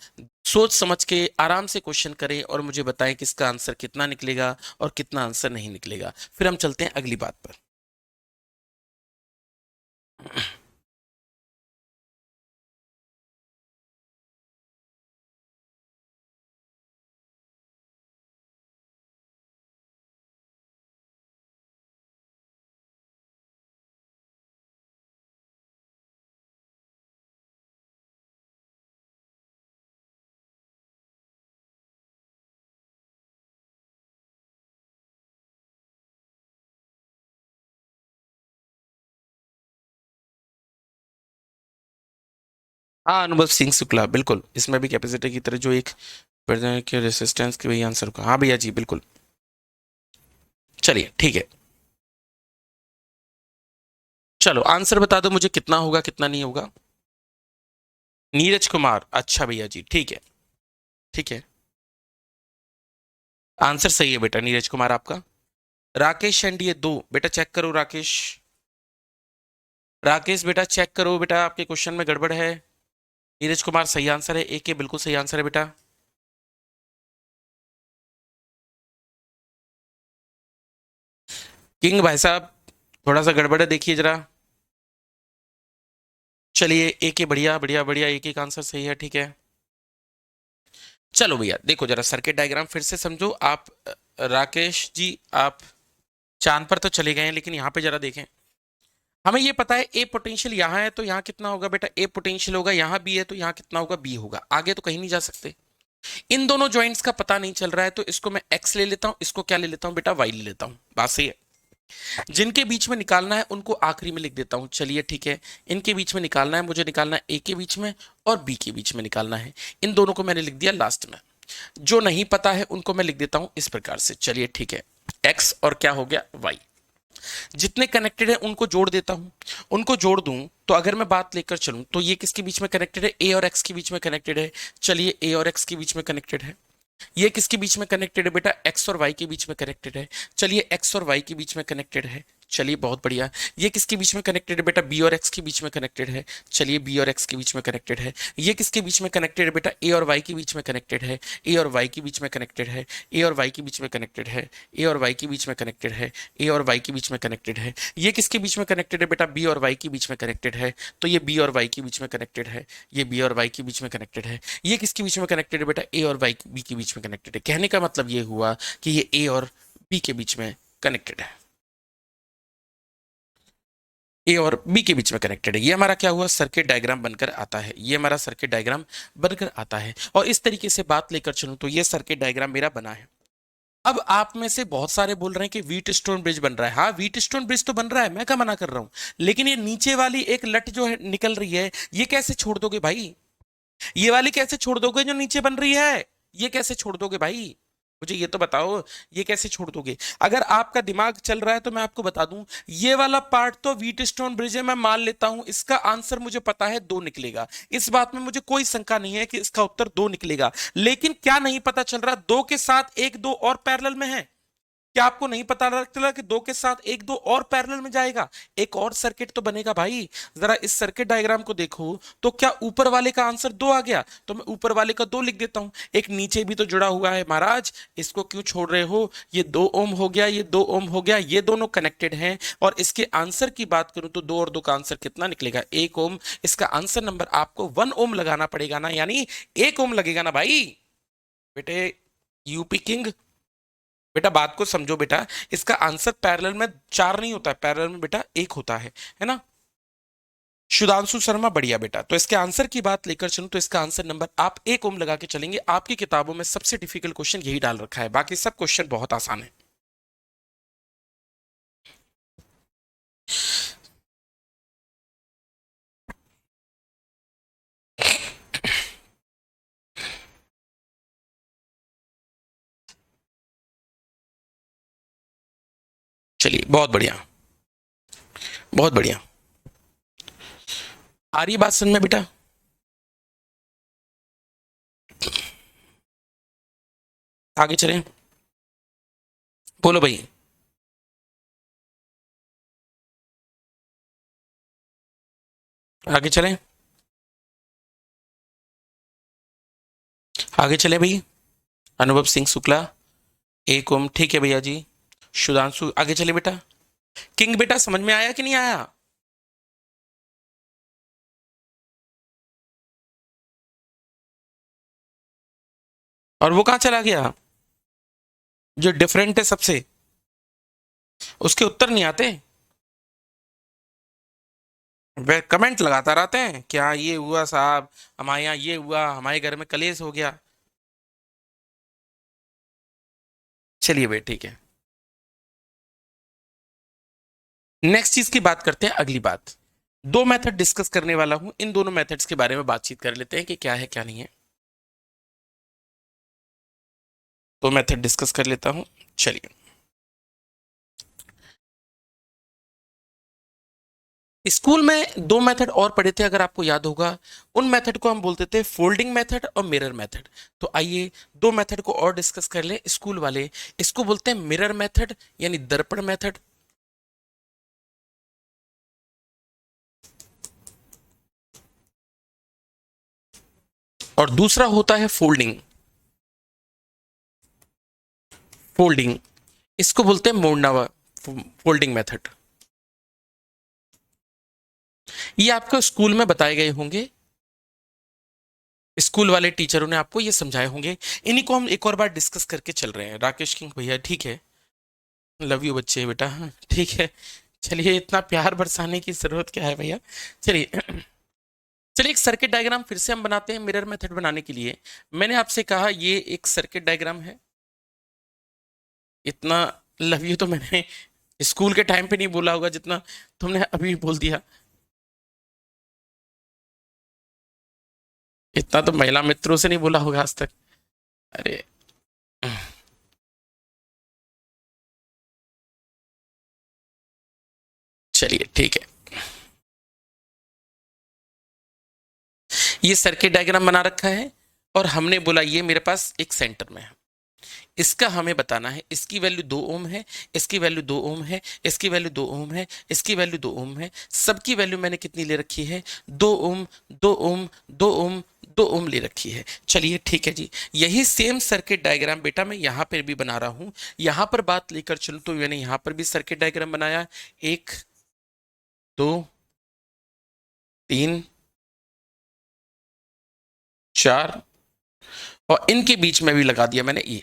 सोच समझ के आराम से क्वेश्चन करें और मुझे बताएं कि इसका आंसर कितना निकलेगा और कितना आंसर नहीं निकलेगा। फिर हम चलते हैं अगली बात पर। हाँ, अनुभव सिंह शुक्ला, बिल्कुल इसमें भी कैपेसिटर की तरह जो एक के रेसिस्टेंस के वही आंसर होगा। हाँ भैया जी बिल्कुल। चलिए ठीक है। चलो आंसर बता दो मुझे कितना होगा कितना नहीं होगा। नीरज कुमार, अच्छा भैया जी ठीक है। ठीक है, आंसर सही है बेटा नीरज कुमार आपका। राकेश एंड ये दो, बेटा चेक करो राकेश। राकेश बेटा चेक करो बेटा, आपके क्वेश्चन में गड़बड़ है। नीरज कुमार सही आंसर है, एक के बिल्कुल सही आंसर है बेटा। किंग भाई साहब थोड़ा सा गड़बड़ है, देखिए जरा। चलिए एक ही, बढ़िया बढ़िया बढ़िया, एक एक आंसर सही है, ठीक है। चलो भैया देखो जरा सर्किट डायग्राम फिर से समझो आप। राकेश जी आप चांद पर तो चले गए हैं, लेकिन यहाँ पे जरा देखें। हमें ये पता है ए पोटेंशियल यहाँ है तो यहाँ कितना होगा बेटा, ए पोटेंशियल होगा, यहाँ बी है तो यहाँ कितना होगा, बी होगा। आगे तो कहीं नहीं जा सकते। इन दोनों जॉइंट्स का पता नहीं चल रहा है तो इसको मैं एक्स ले लेता हूं, इसको क्या ले लेता हूं बेटा, वाई ले लेता हूं। बात सही है। जिनके बीच में निकालना है उनको आखिरी में लिख देता हूं। चलिए ठीक है, इनके बीच में निकालना है, मुझे निकालना है ए के बीच में और बी के बीच में निकालना है। इन दोनों को मैंने लिख दिया लास्ट में। जो नहीं पता है उनको मैं लिख देता हूं इस प्रकार से। चलिए ठीक है, एक्स और क्या हो गया, वाई। जितने कनेक्टेड है उनको जोड़ देता हूं। उनको जोड़ दूं तो अगर मैं बात लेकर चलूं तो ये किसके बीच में कनेक्टेड है, ए और एक्स के बीच में कनेक्टेड है। चलिए ए और एक्स के बीच में कनेक्टेड है। ये किसके बीच में कनेक्टेड है बेटा, एक्स और वाई के बीच में कनेक्टेड है। चलिए एक्स और वाई के बीच में कनेक्टेड है। चलिए बहुत बढ़िया। ये किसके बीच में कनेक्टेड है बेटा, बी और एक्स के बीच में कनेक्टेड है। चलिए बी और एक्स के बीच में कनेक्टेड है। ये किसके बीच में कनेक्टेड है बेटा, ए और वाई के बीच में कनेक्टेड है। ए और वाई के बीच में कनेक्टेड है। ए और वाई के बीच में कनेक्टेड है। ए और वाई के बीच में कनेक्टेड है। ए और वाई के बीच में कनेक्टेड है। ये किसके बीच में कनेक्टेड है बेटा, बी और वाई के बीच में कनेक्टेड है। तो ये बी और वाई के बीच में कनेक्टेड है। ये बी और वाई के बीच में कनेक्टेड है। ये किसके बीच में कनेक्टेड है बेटा, ए और वाई बी के बीच में कनेक्टेड है। कहने का मतलब ये हुआ कि ये ए और बी के बीच में कनेक्टेड है। ए और बी के बीच में कनेक्टेड है। ये हमारा क्या हुआ, सर्किट डायग्राम बनकर आता है। ये हमारा सर्किट डायग्राम बनकर आता है। और इस तरीके से बात लेकर चलूं तो ये सर्किट डायग्राम मेरा बना है। अब आप में से बहुत सारे बोल रहे हैं कि व्हीट स्टोन ब्रिज बन रहा है। हाँ व्हीट स्टोन ब्रिज तो बन रहा है, मैं क्या मना कर रहा हूं। लेकिन ये नीचे वाली एक लट जो है निकल रही है, ये कैसे छोड़ दोगे भाई। ये वाली कैसे छोड़ दोगे जो नीचे बन रही है, ये कैसे छोड़ दोगे भाई। मुझे ये तो बताओ, ये कैसे छोड़ दोगे। अगर आपका दिमाग चल रहा है तो मैं आपको बता दूं, ये वाला पार्ट तो व्हीट स्टोन ब्रिज है, मैं मान लेता हूं। इसका आंसर मुझे पता है दो निकलेगा। इस बात में मुझे कोई शंका नहीं है कि इसका उत्तर दो निकलेगा। लेकिन क्या नहीं पता चल रहा, दो के साथ एक दो और पैरेलल में है। क्या आपको नहीं पता चला कि दो के साथ एक दो और पैरेलल में जाएगा, एक और सर्किट तो बनेगा भाई। जरा इस सर्किट डायग्राम को देखो तो क्या ऊपर वाले का आंसर दो आ गया, तो मैं ऊपर वाले का दो लिख देता हूं। एक नीचे भी तो जुड़ा हुआ है महाराज, इसको क्यों छोड़ रहे हो। ये 2 ओम हो गया, ये 2 ओम हो गया, ये दोनों कनेक्टेड हैं। और इसके आंसर की बात करूं तो दो और दो का आंसर कितना निकलेगा, 1 ओम। इसका आंसर नंबर आपको 1 ओम लगाना पड़ेगा ना, यानी 1 ओम लगेगा ना भाई। बेटे यूपी किंग, बेटा बात को समझो बेटा। इसका आंसर पैरेलल में चार नहीं होता है, पैरेलल में बेटा एक होता है ना। सुधांशु शर्मा बढ़िया बेटा। तो इसके आंसर की बात लेकर चलूं तो इसका आंसर नंबर आप 1 ओम लगा के चलेंगे। आपकी किताबों में सबसे डिफिकल्ट क्वेश्चन यही डाल रखा है, बाकी सब क्वेश्चन बहुत आसान है। चलिए, बहुत बढ़िया, बहुत बढ़िया। आ रही है बात समझ में बेटा? आगे चलें, बोलो भाई। आगे चलें, आगे चलें भाई। अनुभव सिंह शुक्ला, एक ओम, ठीक है भैया जी। सुधांशु, आगे चले बेटा। किंग बेटा समझ में आया कि नहीं आया? और वो कहाँ चला गया जो डिफरेंट है सबसे? उसके उत्तर नहीं आते? वे कमेंट लगाता रहते हैं क्या ये हुआ साहब, हमारे यहाँ ये हुआ, हमारे घर में कलेश हो गया। चलिए भाई ठीक है, नेक्स्ट चीज की बात करते हैं। अगली बात, दो मेथड डिस्कस करने वाला हूं, इन दोनों मेथड्स के बारे में बातचीत कर लेते हैं कि क्या है क्या नहीं है। दो मेथड डिस्कस कर लेता हूं, चलिए। स्कूल में दो मेथड और पढ़े थे अगर आपको याद होगा, उन मेथड को हम बोलते थे फोल्डिंग मेथड और मिरर मेथड। तो आइए दो मेथड को और डिस्कस कर ले स्कूल वाले। इसको बोलते हैं मिरर मेथड यानी दर्पण मेथड, और दूसरा होता है फोल्डिंग। फोल्डिंग, इसको बोलते हैं मोड़ना फोल्डिंग मेथड। ये आपको स्कूल में बताए गए होंगे, स्कूल वाले टीचरों ने आपको ये समझाए होंगे। इन्हीं को हम एक और बार डिस्कस करके चल रहे हैं। राकेश किंग भैया ठीक है, लव यू बच्चे बेटा, हाँ ठीक है। चलिए, इतना प्यार बरसाने की जरूरत क्या है भैया। चलिए, चलिए एक सर्किट डायग्राम फिर से हम बनाते हैं मिरर मेथड बनाने के लिए। मैंने आपसे कहा ये एक सर्किट डायग्राम है। इतना लव यू तो मैंने स्कूल के टाइम पे नहीं बोला होगा जितना तुमने अभी बोल दिया। इतना तो महिला मित्रों से नहीं बोला होगा आज तक। अरे, चलिए ठीक है। ये सर्किट डायग्राम बना रखा है और हमने बोला ये मेरे पास एक सेंटर में है। इसका हमें बताना है, इसकी वैल्यू 2 ओम है, इसकी वैल्यू 2 ओम है, इसकी वैल्यू 2 ओम है, इसकी वैल्यू 2 ओम है। सबकी वैल्यू मैंने कितनी ले रखी है? 2 ओम, 2 ओम, 2 ओम, 2 ओम ले रखी है। चलिए ठीक है जी। यही सेम सर्किट डायग्राम बेटा मैं यहां पर भी बना रहा हूं। यहां पर बात लेकर चलूं तो मैंने यहां पर भी सर्किट डायग्राम बनाया। 1, 2, 3, 4, और इनके बीच में भी लगा दिया मैंने ये।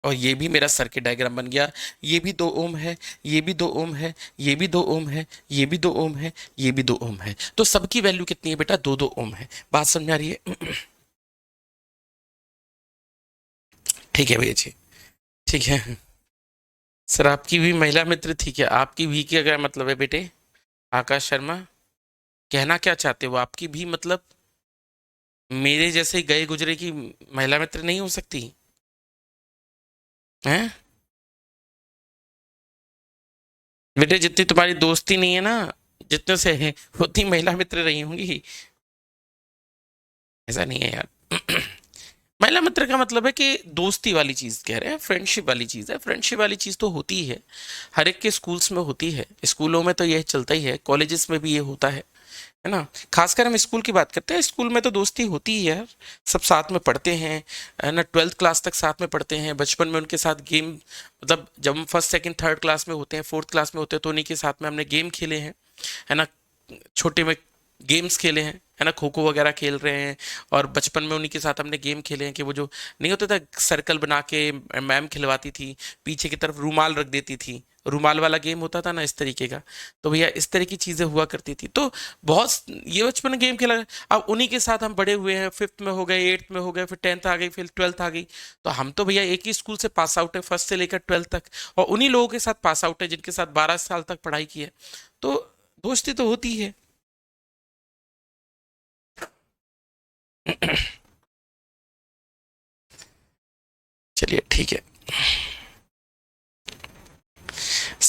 और ये भी मेरा सर्किट डायग्राम बन गया। ये भी 2 ओम है, ये भी 2 ओम है, ये भी 2 ओम है, ये भी 2 ओम है, ये भी 2 ओम है। तो सबकी वैल्यू कितनी है बेटा? 2 2 ओम है। बात समझ आ रही है? ठीक है भैया जी, ठीक है। सर आपकी भी महिला मित्र ठीक है, आपकी भी क्या क्या मतलब है बेटे? आकाश शर्मा, कहना क्या चाहते हो? आपकी भी मतलब मेरे जैसे गए गुजरे की महिला मित्र नहीं हो सकती हैं? बेटे जितनी तुम्हारी दोस्ती नहीं है ना, जितने से है उतनी महिला मित्र रही होंगी। ऐसा नहीं है यार। महिला मित्र का मतलब है कि दोस्ती वाली चीज कह रहे हैं, फ्रेंडशिप वाली चीज है। फ्रेंडशिप वाली चीज तो होती ही है, हर एक के स्कूल्स में होती है। स्कूलों में तो यह चलता ही है, कॉलेजेस में भी ये होता है ना। खासकर हम स्कूल की बात करते हैं, स्कूल में तो दोस्ती होती ही है यार। सब साथ में पढ़ते हैं, है ना। 12th क्लास तक साथ में पढ़ते हैं। बचपन में उनके साथ गेम, मतलब जब हम फर्स्ट सेकंड थर्ड क्लास में होते हैं, फोर्थ क्लास में होते हैं, तो उन्हीं के साथ में हमने गेम खेले हैं, है ना। छोटे में गेम्स खेले हैं, है ना, खो खो वगैरह खेल रहे हैं। और बचपन में उन्हीं के साथ हमने गेम खेले हैं कि वो जो नहीं होता था सर्कल बना के मैम खिलवाती थी, पीछे की तरफ रूमाल रख देती थी, रूमाल वाला गेम होता था ना इस तरीके का। तो भैया इस तरह की चीजें हुआ करती थी। तो बहुत ये बचपन में गेम खेला। अब उन्हीं के साथ हम बड़े हुए हैं, 5th में हो गए, 8th में हो गए, फिर 10th आ गई, फिर 12th आ गई। तो हम तो भैया एक ही स्कूल से पास आउट है, फर्स्ट से लेकर 12th तक। और उन्हीं लोगों के साथ पास आउट है जिनके साथ 12 साल तक पढ़ाई की है। तो दोस्ती तो होती है। चलिए ठीक है।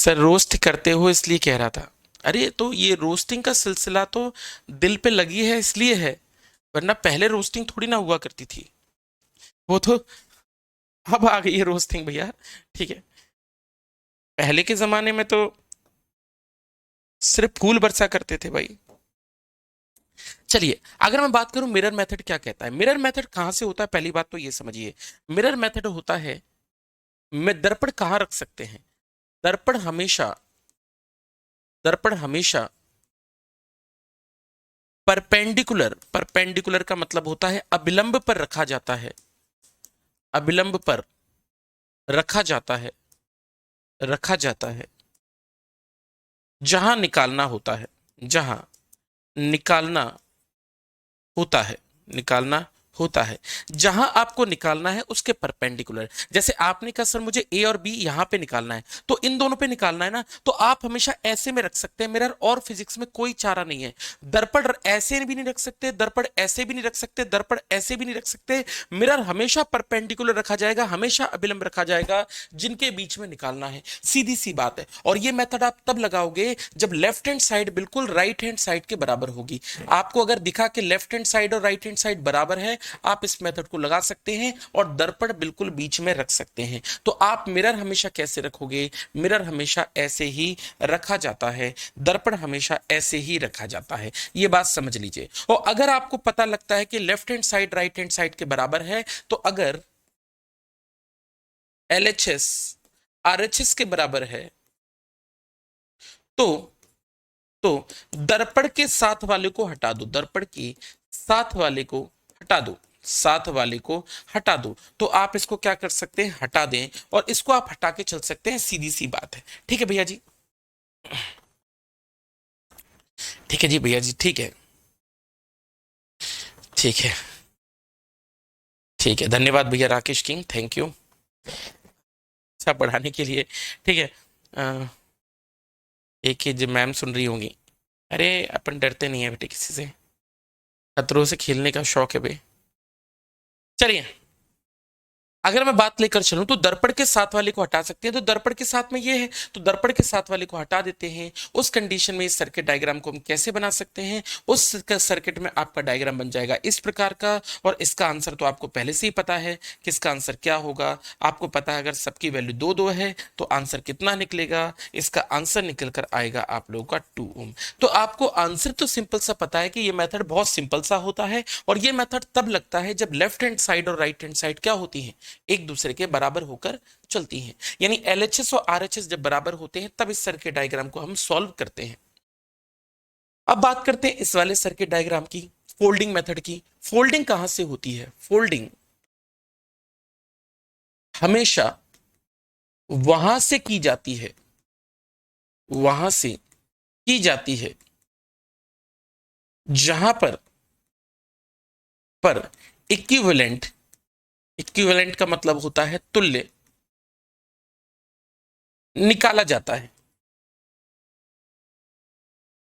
सर रोस्ट करते हो इसलिए कह रहा था। अरे तो ये रोस्टिंग का सिलसिला तो दिल पे लगी है इसलिए है, वरना पहले रोस्टिंग थोड़ी ना हुआ करती थी। वो तो अब आ गई है रोस्टिंग भैया। ठीक है, पहले के जमाने में तो सिर्फ फूल बरसा करते थे भाई। चलिए, अगर मैं बात करूं मिरर मेथड क्या कहता है, मिरर मेथड कहां से होता है, पहली बात तो ये समझिए। मिरर मेथड होता है, मैं दर्पण कहां रख सकते हैं, दर्पण हमेशा, दर्पण हमेशा परपेंडिकुलर, परपेंडिकुलर का मतलब होता है अभिलंब पर रखा जाता है, अभिलंब पर रखा जाता है, रखा जाता है जहां निकालना होता है, जहां निकालना होता है, निकालना होता है, जहां आपको निकालना है उसके परपेंडिकुलर। जैसे आपने कहा सर मुझे ए और बी यहां पे निकालना है, तो इन दोनों पे निकालना है ना, तो आप हमेशा ऐसे में रख सकते हैं मिरर, और फिजिक्स में कोई चारा नहीं है। दर्पण ऐसे भी नहीं रख सकते, दर्पण ऐसे भी नहीं रख सकते, दर्पण ऐसे भी नहीं रख सकते। मिरर हमेशा परपेंडिकुलर रखा जाएगा, हमेशा अभिलंब रखा जाएगा, जिनके बीच में निकालना है, सीधी सी बात है। और ये मेथड आप तब लगाओगे जब लेफ्ट हैंड साइड बिल्कुल राइट हैंड साइड के बराबर होगी। आपको अगर दिखा कि लेफ्ट हैंड साइड और राइट हैंड साइड बराबर है, आप इस मेथड को लगा सकते हैं और दर्पण बिल्कुल बीच में रख सकते हैं। तो आप मिरर हमेशा कैसे रखोगे, मिरर हमेशा ऐसे ही रखा जाता है, दर्पण हमेशा ऐसे ही रखा जाता है, ये बात समझ लीजिए। और अगर आपको पता लगता है कि left hand side right hand side के बराबर है, तो अगर LHS RHS के बराबर है, तो दर्पण के साथ वाले को हटा दो, दर्पण के साथ वाले को हटा दो, साथ वाले को हटा दो। तो आप इसको क्या कर सकते हैं, हटा दें, और इसको आप हटा के चल सकते हैं, सीधी सी बात है। ठीक है भैया जी, ठीक है जी भैया जी, ठीक है, ठीक है, ठीक है, धन्यवाद भैया राकेश किंग, थैंक यू सब बढ़ाने के लिए। ठीक है, एक ही जो मैम सुन रही होंगी, अरे अपन डरते नहीं है बेटे किसी से, खतरों से खेलने का शौक है भाई। चलिए, अगर मैं बात लेकर चलूं तो दर्पण के साथ वाले को हटा सकते हैं, तो दर्पण के साथ में ये है, तो दर्पण के साथ वाले को हटा देते हैं। उस कंडीशन में इस सर्किट डायग्राम को हम कैसे बना सकते हैं, उस सर्किट में आपका डायग्राम बन जाएगा इस प्रकार का। और इसका आंसर तो आपको पहले से ही पता है कि इसका आंसर क्या होगा। आपको पता है अगर सबकी वैल्यू 2 2 है तो आंसर कितना निकलेगा, इसका आंसर निकल कर आएगा आप लोगों का 2 ओम। तो आपको आंसर तो सिंपल सा पता है कि ये मेथड बहुत सिंपल सा होता है, और ये मेथड तब लगता है जब लेफ्ट हैंड साइड और राइट हैंड साइड क्या होती है, एक दूसरे के बराबर होकर चलती हैं। यानी LHS और RHS जब बराबर होते हैं तब इस सर्किट डायग्राम को हम सॉल्व करते हैं। अब बात करते हैं इस वाले सर्किट डायग्राम की, फोल्डिंग मेथड की। फोल्डिंग कहां से होती है, फोल्डिंग हमेशा वहां से की जाती है, वहां से की जाती है जहां पर इक्विवेलेंट, इक्विवेलेंट का मतलब होता है तुल्य, निकाला जाता है,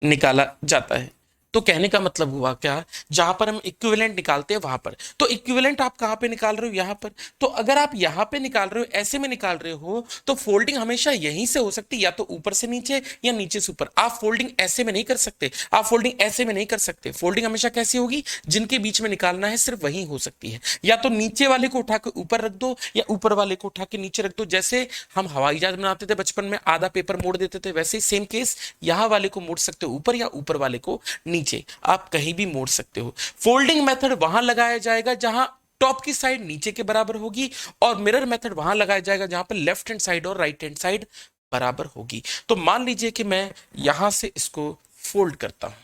निकाला जाता है। तो कहने का मतलब हुआ क्या, जहां पर हम इक्विवेलेंट निकालते हैं वहां पर, तो इक्विवेलेंट आप कहां पे निकाल रहे हो, यहां पर। तो अगर आप यहां पे निकाल रहे हो, ऐसे में निकाल रहे हो, तो फोल्डिंग हमेशा यहीं से हो सकती है, या तो ऊपर से नीचे या नीचे से ऊपर। आप फोल्डिंग ऐसे में नहीं कर सकते, आप फोल्डिंग ऐसे में नहीं कर सकते। फोल्डिंग हमेशा कैसी होगी, जिनके बीच में निकालना है सिर्फ वही हो सकती है। या तो नीचे वाले को उठा के ऊपर रख दो, या ऊपर वाले को उठा के नीचे रख दो। जैसे हम हवाई जहाज बनाते थे बचपन में, आधा पेपर मोड़ देते थे, वैसे ही सेम केस यहां वाले को मोड़ सकते हो ऊपर, या ऊपर वाले को नीचे, आप कहीं भी मोड़ सकते हो। फोल्डिंग मेथड वहां लगाया जाएगा जहां टॉप की साइड नीचे के बराबर होगी, और मिरर मेथड वहां लगाया जाएगा जहां पर लेफ्ट हैंड साइड और राइट हैंड साइड बराबर होगी। तो मान लीजिए कि मैं यहां से इसको फोल्ड करता हूं,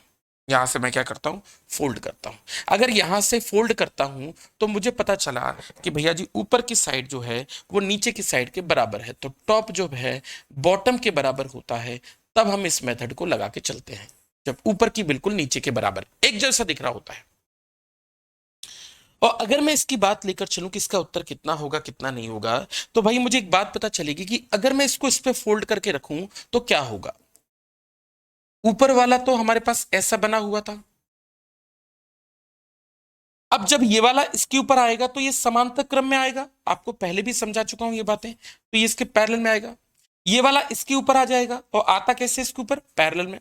यहां से मैं क्या करता हूं, फोल्ड करता हूं। अगर यहां से फोल्ड करता हूं तो मुझे पता चला कि भैया जी ऊपर की साइड जो है वो नीचे की साइड के बराबर है, तो टॉप जो है बॉटम के बराबर होता है। तब हम इस मेथड को लगा के चलते हैं, जब ऊपर की बिल्कुल नीचे के बराबर एक जैसा दिख रहा होता है। और अगर मैं इसकी बात लेकर चलूं कि इसका उत्तर कितना होगा कितना नहीं होगा, तो भाई मुझे एक बात पता चलेगी कि अगर मैं इसको इस पे फोल्ड करके रखूं तो क्या होगा। ऊपर वाला तो हमारे पास ऐसा बना हुआ था, अब जब ये वाला इसके ऊपर आएगा तो ये समांतर क्रम में आएगा, आपको पहले भी समझा चुका हूं ये बातें, तो ये इसके पैरेलल में आएगा। ये वाला इसके ऊपर आ जाएगा और आता कैसे इसके ऊपर, पैरेलल में।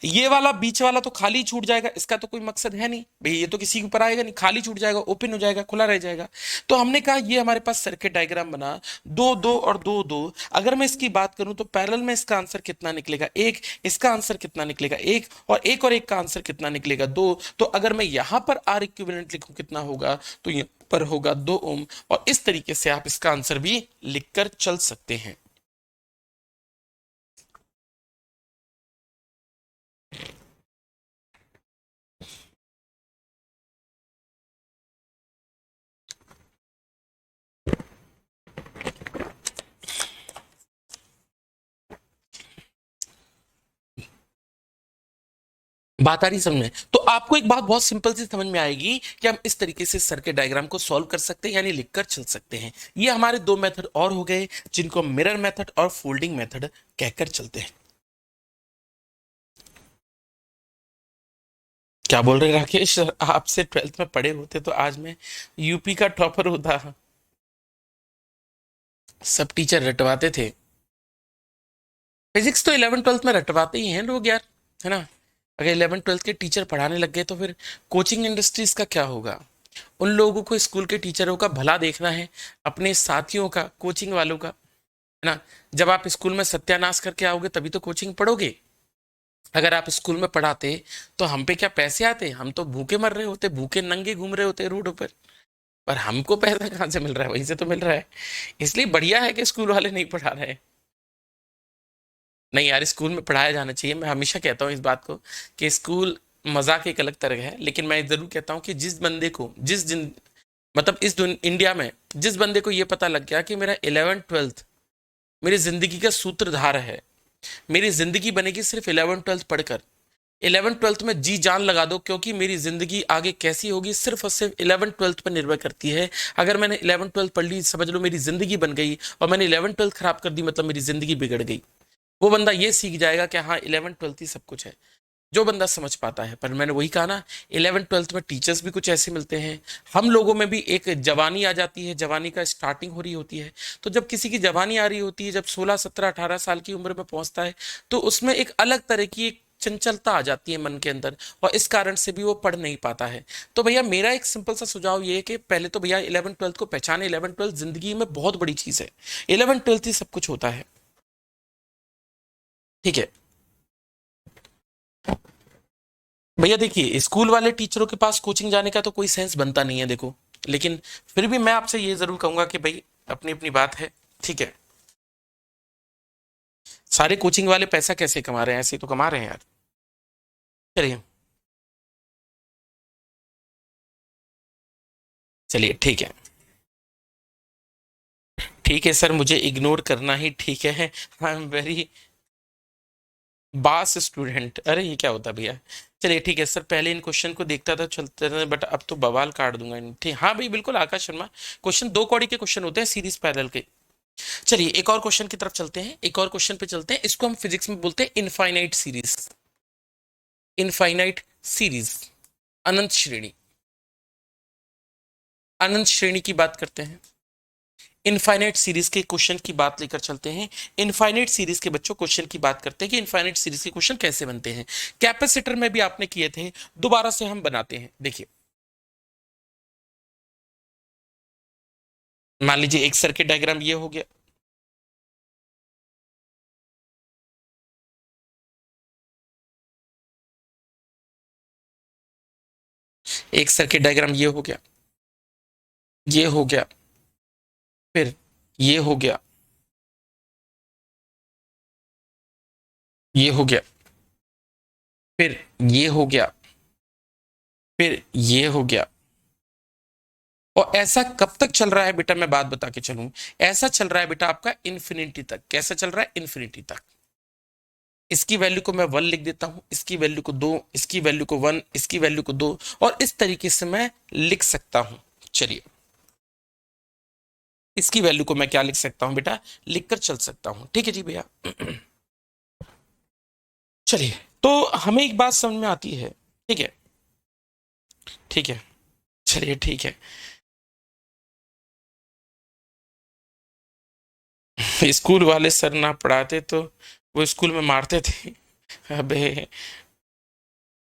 ये वाला बीच वाला तो खाली छूट जाएगा, इसका तो कोई मकसद है नहीं भाई, ये तो किसी के ऊपर आएगा नहीं, खाली छूट जाएगा, ओपन हो जाएगा, खुला रह जाएगा। तो हमने कहा ये हमारे पास सर्किट डायग्राम बना, दो दो और दो दो। अगर मैं इसकी बात करूं तो पैरेलल में इसका आंसर कितना निकलेगा, एक, इसका आंसर कितना निकलेगा, एक, और एक का आंसर कितना निकलेगा, दो। तो अगर मैं यहां पर आर इक्विवेलेंट लिखूं कितना होगा, तो यहां पर होगा 2 ओम। और इस तरीके से आप इसका आंसर भी लिखकर चल सकते हैं। बात आ रही समझ में? तो आपको एक बात बहुत सिंपल सी समझ में आएगी कि हम इस तरीके से सर्किट डायग्राम को सॉल्व कर सकते हैं, यानी लिखकर चल सकते हैं। ये हमारे दो मेथड और हो गए, जिनको मिरर मेथड और फोल्डिंग मेथड कहकर चलते हैं। क्या बोल रहे राकेश, आपसे 12th में पढ़े होते तो आज मैं यूपी का टॉपर होता। सब टीचर रटवाते थे। फिजिक्स तो 11th 12th में रटवाते ही हैं लोग यार, है ना। अगर 11th 12th के टीचर पढ़ाने लग गए तो फिर कोचिंग इंडस्ट्रीज का क्या होगा। उन लोगों को स्कूल के टीचरों का भला देखना है, अपने साथियों का, कोचिंग वालों का, है ना। जब आप स्कूल में सत्यानाश करके आओगे तभी तो कोचिंग पढ़ोगे। अगर आप स्कूल में पढ़ाते तो हम पे क्या पैसे आते, हम तो भूखे मर रहे होते, भूखे नंगे घूम रहे होते रोडों पर हमको पैसा कहाँ से मिल रहा है, वहीं से तो मिल रहा है। इसलिए बढ़िया है कि स्कूल वाले नहीं पढ़ा रहे हैं। नहीं यार, स्कूल में पढ़ाया जाना चाहिए, मैं हमेशा कहता हूँ इस बात को कि स्कूल मजाक एक अलग तरह है, लेकिन मैं जरूर कहता हूँ कि जिस बंदे को जिस दिन मतलब इंडिया में जिस बंदे को ये पता लग गया कि मेरा 11th 12th मेरी जिंदगी का सूत्रधार है, मेरी जिंदगी बनेगी सिर्फ 11th 12th पढ़कर, 11th 12th में जी जान लगा दो, क्योंकि मेरी जिंदगी आगे कैसी होगी सिर्फ और सिर्फ 11th 12th पर निर्भर करती है। अगर मैंने 11th 12th पढ़ ली, समझ लो मेरी जिंदगी बन गई, और मैंने 11th 12th खराब कर दी मतलब मेरी जिंदगी बिगड़ गई। वो बंदा ये सीख जाएगा कि हाँ 11th 12th ही सब कुछ है, जो बंदा समझ पाता है। पर मैंने वही कहा ना, 11th 12th में टीचर्स भी कुछ ऐसे मिलते हैं, हम लोगों में भी एक जवानी आ जाती है, जवानी का स्टार्टिंग हो रही होती है। तो जब किसी की जवानी आ रही होती है, जब 16 17 18 साल की उम्र में पहुंचता है, तो उसमें एक अलग तरह की एक चंचलता आ जाती है मन के अंदर, और इस कारण से भी वो पढ़ नहीं पाता है। तो भैया मेरा एक सिंपल सा सुझाव ये है कि पहले तो भैया 11th 12th को पहचाने, 11th 12th जिंदगी में बहुत बड़ी चीज है, 11th 12th ही सब कुछ होता है। ठीक है भैया, देखिए स्कूल वाले टीचरों के पास कोचिंग जाने का तो कोई सेंस बनता नहीं है, देखो। लेकिन फिर भी मैं आपसे ये जरूर कहूंगा कि भाई अपनी अपनी बात है, ठीक है। सारे कोचिंग वाले पैसा कैसे कमा रहे हैं, ऐसे ही तो कमा रहे हैं यार। चलिए, चलिए ठीक है। ठीक है सर, मुझे इग्नोर करना ही ठीक है, आई एम वेरी बास स्टूडेंट। अरे ये क्या होता है भैया। चलिए ठीक है सर, पहले इन क्वेश्चन को देखता था चलते रहे, बट अब तो बवाल काट दूंगा ठीक, हाँ भाई बिल्कुल आकाश शर्मा। क्वेश्चन दो कौड़ी के क्वेश्चन होते हैं सीरीज पैरेलल के। चलिए एक और क्वेश्चन की तरफ चलते हैं, एक और क्वेश्चन पे चलते हैं। इसको हम फिजिक्स में बोलते हैं इनफाइनाइट सीरीज। इनफाइनाइट सीरीज, अनंत श्रेणी। अनंत श्रेणी की बात करते हैं। इनफाइनाइट सीरीज के क्वेश्चन की बात लेकर चलते हैं। इनफाइनाइट सीरीज के बच्चों क्वेश्चन की बात करते हैं कि इनफाइनाइट सीरीज के क्वेश्चन कैसे बनते हैं। कैपेसिटर में भी आपने किए थे, दोबारा से हम बनाते हैं। देखिए मान लीजिए एक सर्किट डायग्राम ये हो गया, एक सर्किट डायग्राम ये हो गया, ये हो गया, फिर ये हो गया, ये हो गया, फिर ये हो गया, फिर ये हो गया। और ऐसा कब तक चल रहा है बेटा, मैं बात बता के चलूं। ऐसा चल रहा है बेटा आपका इन्फिनिटी तक। कैसा चल रहा है, इन्फिनिटी तक। इसकी वैल्यू को मैं 1 लिख देता हूं, इसकी वैल्यू को 2, इसकी वैल्यू को 1, इसकी वैल्यू को 2, और इस तरीके से मैं लिख सकता हूं। चलिए इसकी वैल्यू को मैं क्या लिख सकता हूं बेटा, लिखकर चल सकता हूं। ठीक है जी भैया। चलिए, तो हमें एक बात समझ में आती है। ठीक है, ठीक है, चलिए ठीक है। स्कूल वाले सर ना पढ़ाते तो वो स्कूल में मारते थे। अबे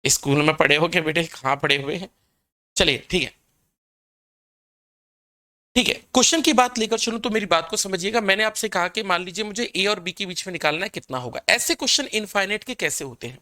स्कूल में पढ़े हो क्या बेटे, कहाँ पढ़े हुए हैं। चलिए ठीक है, ठीक है, क्वेश्चन की बात लेकर चलूं तो मेरी बात को समझिएगा। मैंने आपसे कहा कि मान लीजिए मुझे ए और बी के बीच में निकालना है कितना होगा। ऐसे क्वेश्चन इनफाइनाइट के कैसे होते हैं।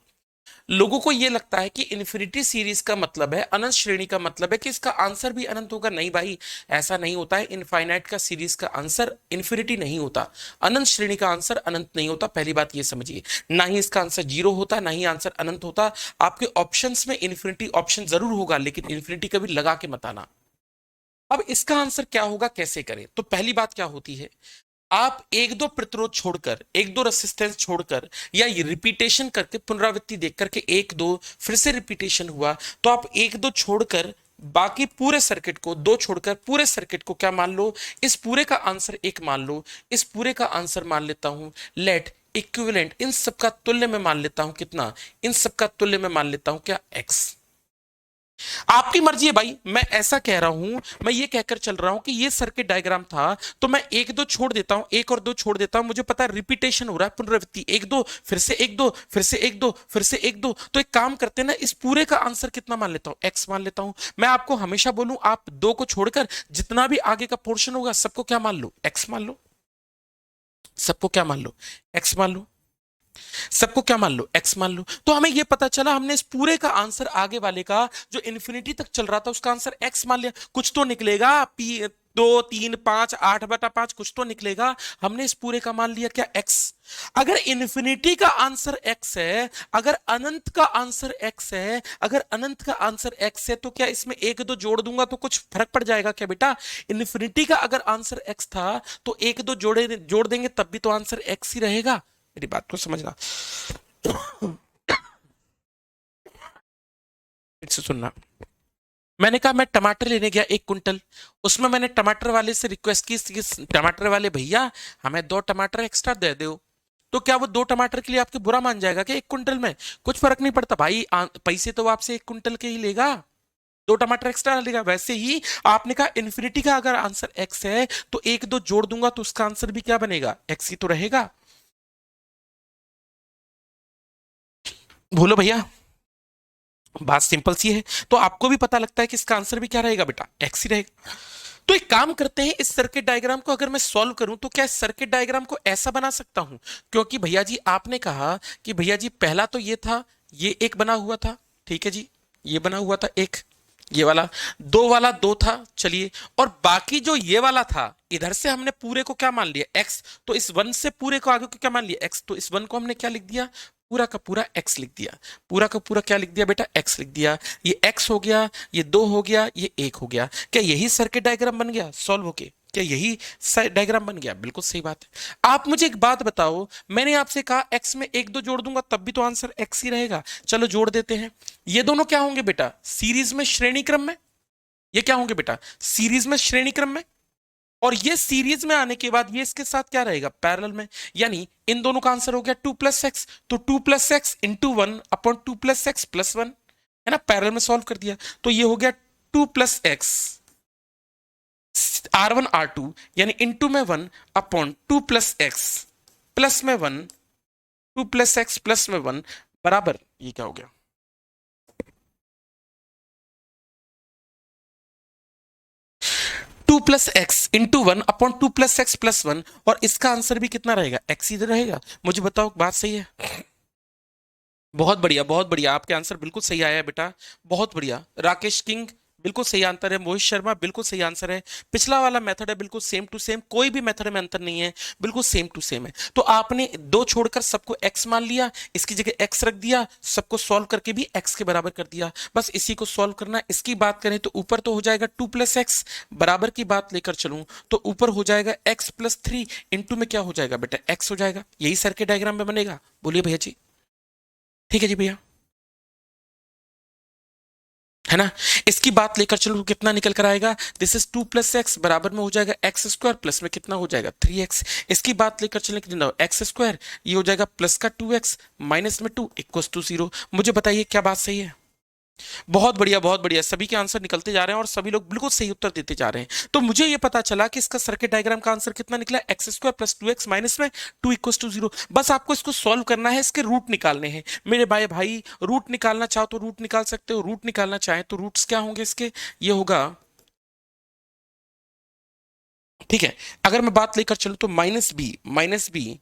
लोगों को यह लगता है कि इन्फिनिटी सीरीज का मतलब है, अनंत श्रेणी का मतलब है कि इसका आंसर भी अनंत होगा। नहीं भाई, ऐसा नहीं होता है। इनफाइनाइट का सीरीज का आंसर इन्फिनिटी नहीं होता, अनंत श्रेणी का आंसर अनंत नहीं होता। पहली बात ये समझिए, ना ही इसका आंसर जीरो होता, ना ही आंसर अनंत होता। आपके ऑप्शंस में इन्फिनिटी ऑप्शन जरूर होगा, लेकिन इन्फिनिटी कभी लगा के मत आना। अब इसका आंसर क्या होगा, कैसे करें। तो पहली बात क्या होती है, आप एक दो प्रतिरोध छोड़कर, एक दो रेसिस्टेंस छोड़कर, या ये रिपीटेशन करके, पुनरावृत्ति देख करके एक दो फिर से रिपीटेशन हुआ, तो आप एक दो छोड़कर बाकी पूरे सर्किट को, दो छोड़कर पूरे सर्किट को क्या मान लो, इस पूरे का आंसर एक मान लो। इस पूरे का आंसर मान लेता हूं लेट इक्विवेलेंट, इन सबका तुल्य में मान लेता हूं कितना, इन सबका तुल्य में मान लेता हूं क्या, एक्स। आपकी मर्जी है भाई, मैं ऐसा कह रहा हूं, मैं ये कहकर चल रहा हूं कि ये सर्किट डायग्राम था, तो मैं एक दो छोड़ देता हूं, एक और दो छोड़ देता हूं, मुझे पता है रिपीटेशन हो रहा है, पुनरावृत्ति, एक दो फिर से एक दो फिर से एक दो फिर से एक दो। तो एक काम करते हैं ना, इस पूरे का आंसर कितना मान लेता हूं, एक्स मान लेता हूं। मैं आपको हमेशा बोलूं, आप दो को छोड़कर जितना भी आगे का पोर्शन होगा सबको क्या मान लो, एक्स मान लो। सबको क्या मान लो, एक्स मान लो। सबको क्या मान लो, एक्स मान लो। तो हमें यह पता चला, हमने इस पूरे का आंसर आगे वाले का जो इन्फिनिटी तक चल रहा था उसका आंसर एक्स मान लिया। कुछ तो निकलेगा, पी दो तीन पांच, 8/5 कुछ तो निकलेगा। हमने इस पूरे का मान लिया क्या, एक्स। अगर इन्फिनिटी का आंसर एक्स है, अगर अनंत का आंसर एक्स है, अगर अनंत का आंसर एक्स है, तो क्या इसमें एक दो जोड़ दूंगा तो कुछ फर्क पड़ जाएगा क्या बेटा। इन्फिनिटी का अगर आंसर एक्स था तो एक दो जोड़ देंगे तब भी तो आंसर एक्स ही रहेगा। मेरी बात को समझना, फिर से सुनना। मैंने कहा मैं टमाटर लेने गया 1 कुंटल, उसमें मैंने टमाटर वाले से रिक्वेस्ट की कि टमाटर वाले भैया हमें 2 टमाटर एक्स्ट्रा दे दो। तो क्या वो 2 टमाटर के लिए आपके बुरा मान जाएगा कि 1 कुंटल में कुछ फर्क नहीं पड़ता भाई, पैसे तो वो आपसे 1 कुंटल के ही लेगा, 2 टमाटर एक्स्ट्रा लेगा। वैसे ही आपने कहा इन्फिनिटी का अगर आंसर एक्स है तो एक दो जोड़ दूंगा तो उसका आंसर भी क्या बनेगा, एक्स ही तो रहेगा। बोलो भैया, बात सिंपल सी है। तो आपको भी पता लगता है कि इसका आंसर भी क्या रहेगा बेटा, एक्स ही रहेगा। तो एक काम करते हैं, इस सर्किट डायग्राम को अगर मैं सॉल्व करूं तो क्या इस सर्किट डायग्राम को ऐसा बना सकता हूं, क्योंकि भैया जी आपने कहा कि भैया जी पहला तो ये था, ये एक बना हुआ था, ठीक है जी, ये बना हुआ था एक, ये वाला दो वाला दो था, चलिए। और बाकी जो ये वाला था, इधर से हमने पूरे को क्या मान लिया, एक्स। तो इस वन से पूरे को आगे को क्या मान लिया, एक्स। तो इस वन को हमने क्या लिख दिया, पूरा का पूरा एक्स लिख दिया। पूरा का पूरा क्या लिख दिया बेटा, एक्स लिख दिया। ये एक्स हो गया, ये दो हो गया, ये एक हो गया। क्या यही सर्किट डायग्राम बन गया सॉल्व होके, क्या यही डायग्राम बन गया, बिल्कुल सही बात है। आप मुझे एक बात बताओ, मैंने आपसे कहा एक्स में एक दो जोड़ दूंगा तब भी तो आंसर एक्स ही रहेगा। चलो जोड़ देते हैं। ये दोनों क्या होंगे बेटा, सीरीज में श्रेणी क्रम में। ये क्या होंगे बेटा, सीरीज में श्रेणी क्रम में। और ये सीरीज में आने के बाद ये इसके साथ क्या रहेगा, पैरेलल में। यानी इन दोनों का आंसर हो गया 2 + x। तो 2 + x इंटू 1/2 + x + 1, है ना, पैरेलल में सॉल्व कर दिया। तो ये हो गया 2 + x R1 R2, यानी इंटू में 1/2 + x प्लस में 1, 2 + x प्लस में 1 बराबर, ये क्या हो गया, 2 + x इंटू 1/2 + x + 1। और इसका आंसर भी कितना रहेगा, एक्स ही रहेगा। मुझे बताओ बात सही है। बहुत बढ़िया, बहुत बढ़िया, आपके आंसर बिल्कुल सही आया है बेटा, बहुत बढ़िया। राकेश किंग बिल्कुल सही आंसर है। मोहित शर्मा बिल्कुल सही आंसर है। पिछला वाला मेथड है बिल्कुल सेम टू सेम, कोई भी मेथड में अंतर नहीं है, बिल्कुल सेम टू सेम है। तो आपने दो छोड़कर सबको एक्स मान लिया, इसकी जगह एक्स रख दिया, सबको सॉल्व करके भी एक्स के बराबर कर दिया। बस इसी को सॉल्व करना। इसकी बात करें तो ऊपर तो हो जाएगा 2 + x, बराबर की बात लेकर चलूं तो ऊपर हो जाएगा x + 3, इंटू में क्या हो जाएगा बेटा, एक्स हो जाएगा। यही सर्किट डायग्राम में बनेगा। बोलिए भैया जी, ठीक है जी भैया, है ना। इसकी बात लेकर चलो कितना निकल कर आएगा, दिस इज 2 + x बराबर में हो जाएगा x² प्लस में कितना हो जाएगा 3x। इसकी बात लेकर चले कितना, x², ये हो जाएगा प्लस का 2x माइनस में 2 = 0। मुझे बताइए क्या बात सही है। बहुत बढ़िया, सभी के आंसर निकलते जा रहे हैं और सभी लोग बिल्कुल सही उत्तर देते जा रहे हैं। तो मुझे ये पता चला कि इसका सर्किट डायग्राम का आंसर कितना निकला, x square plus two x minus में टू इक्वल टू जीरो। बस आपको इसको सॉल्व करना है, इसके रूट निकालने हैं मेरे भाई। रूट निकालना चाहो तो रूट निकाल सकते हो, रूट निकालना चाहे तो रूट्स क्या होंगे इसके, ये होगा, ठीक है। अगर मैं बात लेकर चलूं तो minus B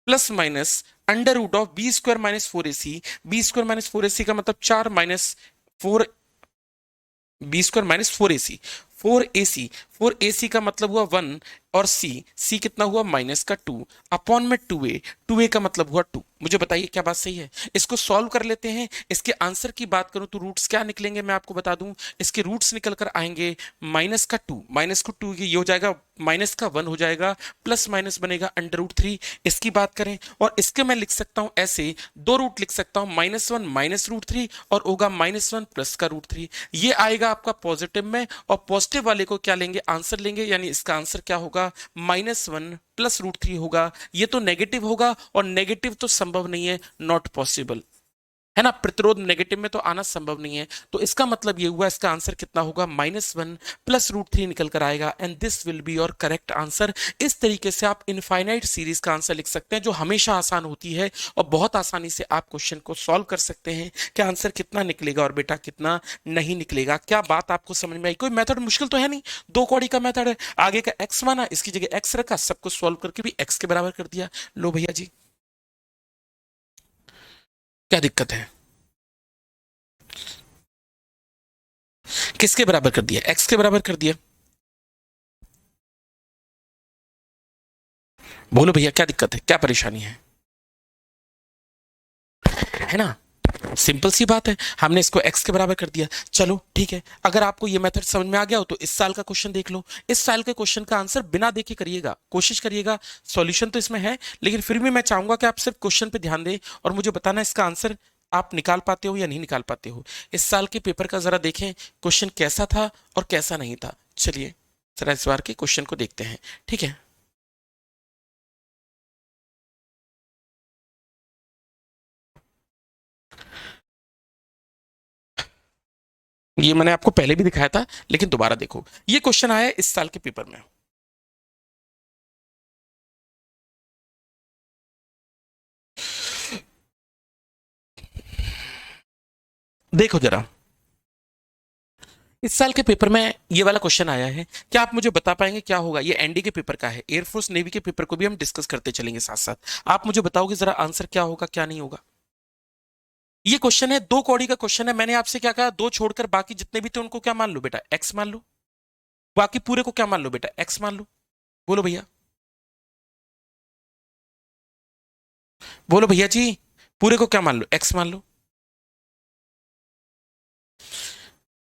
plus minus under root of B square minus four A C. B square minus four A C का मतलब चार minus four, B square minus four A C, four A C का मतलब हुआ वन, और सी कितना हुआ minus का टू, अपॉन में टू ए का मतलब हुआ टू। मुझे बताइए क्या बात सही है। इसको सॉल्व कर लेते हैं। इसके आंसर की बात करूं तो रूट्स क्या निकलेंगे मैं आपको बता दूं। इसके रूट्स निकल कर आएंगे माइनस का टू ये हो जाएगा, माइनस का वन हो जाएगा, प्लस माइनस बनेगा अंडर रूट थ्री। इसकी बात करें और इसके मैं लिख सकता हूं ऐसे, दो रूट लिख सकता हूं, minus one minus root three और होगा माइनस वन प्लस का रूट थ्री। ये आएगा आपका पॉजिटिव में, और पॉजिटिव वाले को क्या लेंगे, आंसर लेंगे, यानी इसका आंसर क्या होगा, minus one plus root three होगा। ये तो नेगेटिव होगा, और नेगेटिव तो संभव नहीं है, नॉट पॉसिबल है ना। प्रतिरोध नेगेटिव में तो आना संभव नहीं है। तो इसका मतलब ये हुआ, इसका आंसर कितना होगा, minus one plus root three निकल कर आएगा, and this will be your correct answer. इस तरीके से आप इनफाइनाइट सीरीज का आंसर लिख सकते हैं, जो हमेशा आसान होती है, और बहुत आसानी से आप क्वेश्चन को सॉल्व कर सकते हैं कि आंसर कितना निकलेगा और बेटा कितना नहीं निकलेगा। क्या बात आपको समझ में आई। कोई मेथड मुश्किल तो है नहीं, दो कौड़ी का मेथड है। आगे का एक्स माना, इसकी जगह एक्स रखा, सबको सॉल्व करके भी एक्स के बराबर कर दिया। लो भैया जी, क्या दिक्कत है। किसके बराबर कर दिया, एक्स के बराबर कर दिया। बोलो भैया क्या दिक्कत है, क्या परेशानी है ना। सिंपल सी बात है, हमने इसको x के बराबर कर दिया। चलो ठीक है, अगर आपको ये मेथड समझ में आ गया हो तो इस साल का क्वेश्चन देख लो। इस साल के क्वेश्चन का आंसर बिना देखे करिएगा, कोशिश करिएगा। सॉल्यूशन तो इसमें है, लेकिन फिर भी मैं चाहूंगा कि आप सिर्फ क्वेश्चन पे ध्यान दें और मुझे बताना इसका आंसर आप निकाल पाते हो या नहीं निकाल पाते हो। इस साल के पेपर का जरा देखें, क्वेश्चन कैसा था और कैसा नहीं था। चलिए जरा इस बार के क्वेश्चन को देखते हैं, ठीक है। ये मैंने आपको पहले भी दिखाया था, लेकिन दोबारा देखो। ये क्वेश्चन आया है इस साल के पेपर में। देखो जरा, इस साल के पेपर में ये वाला क्वेश्चन आया है। क्या आप मुझे बता पाएंगे क्या होगा। ये एनडी के पेपर का है, एयरफोर्स नेवी के पेपर को भी हम डिस्कस करते चलेंगे साथ साथ। आप मुझे बताओगे जरा आंसर क्या होगा क्या नहीं होगा। ये क्वेश्चन है, दो कौड़ी का क्वेश्चन है। मैंने आपसे क्या कहा, दो छोड़कर बाकी जितने भी थे उनको क्या मान लो बेटा, एक्स मान लो। बाकी पूरे को क्या मान लो बेटा, एक्स मान लो। बोलो भैया, बोलो भैया जी, पूरे को क्या मान लो, एक्स मान लो।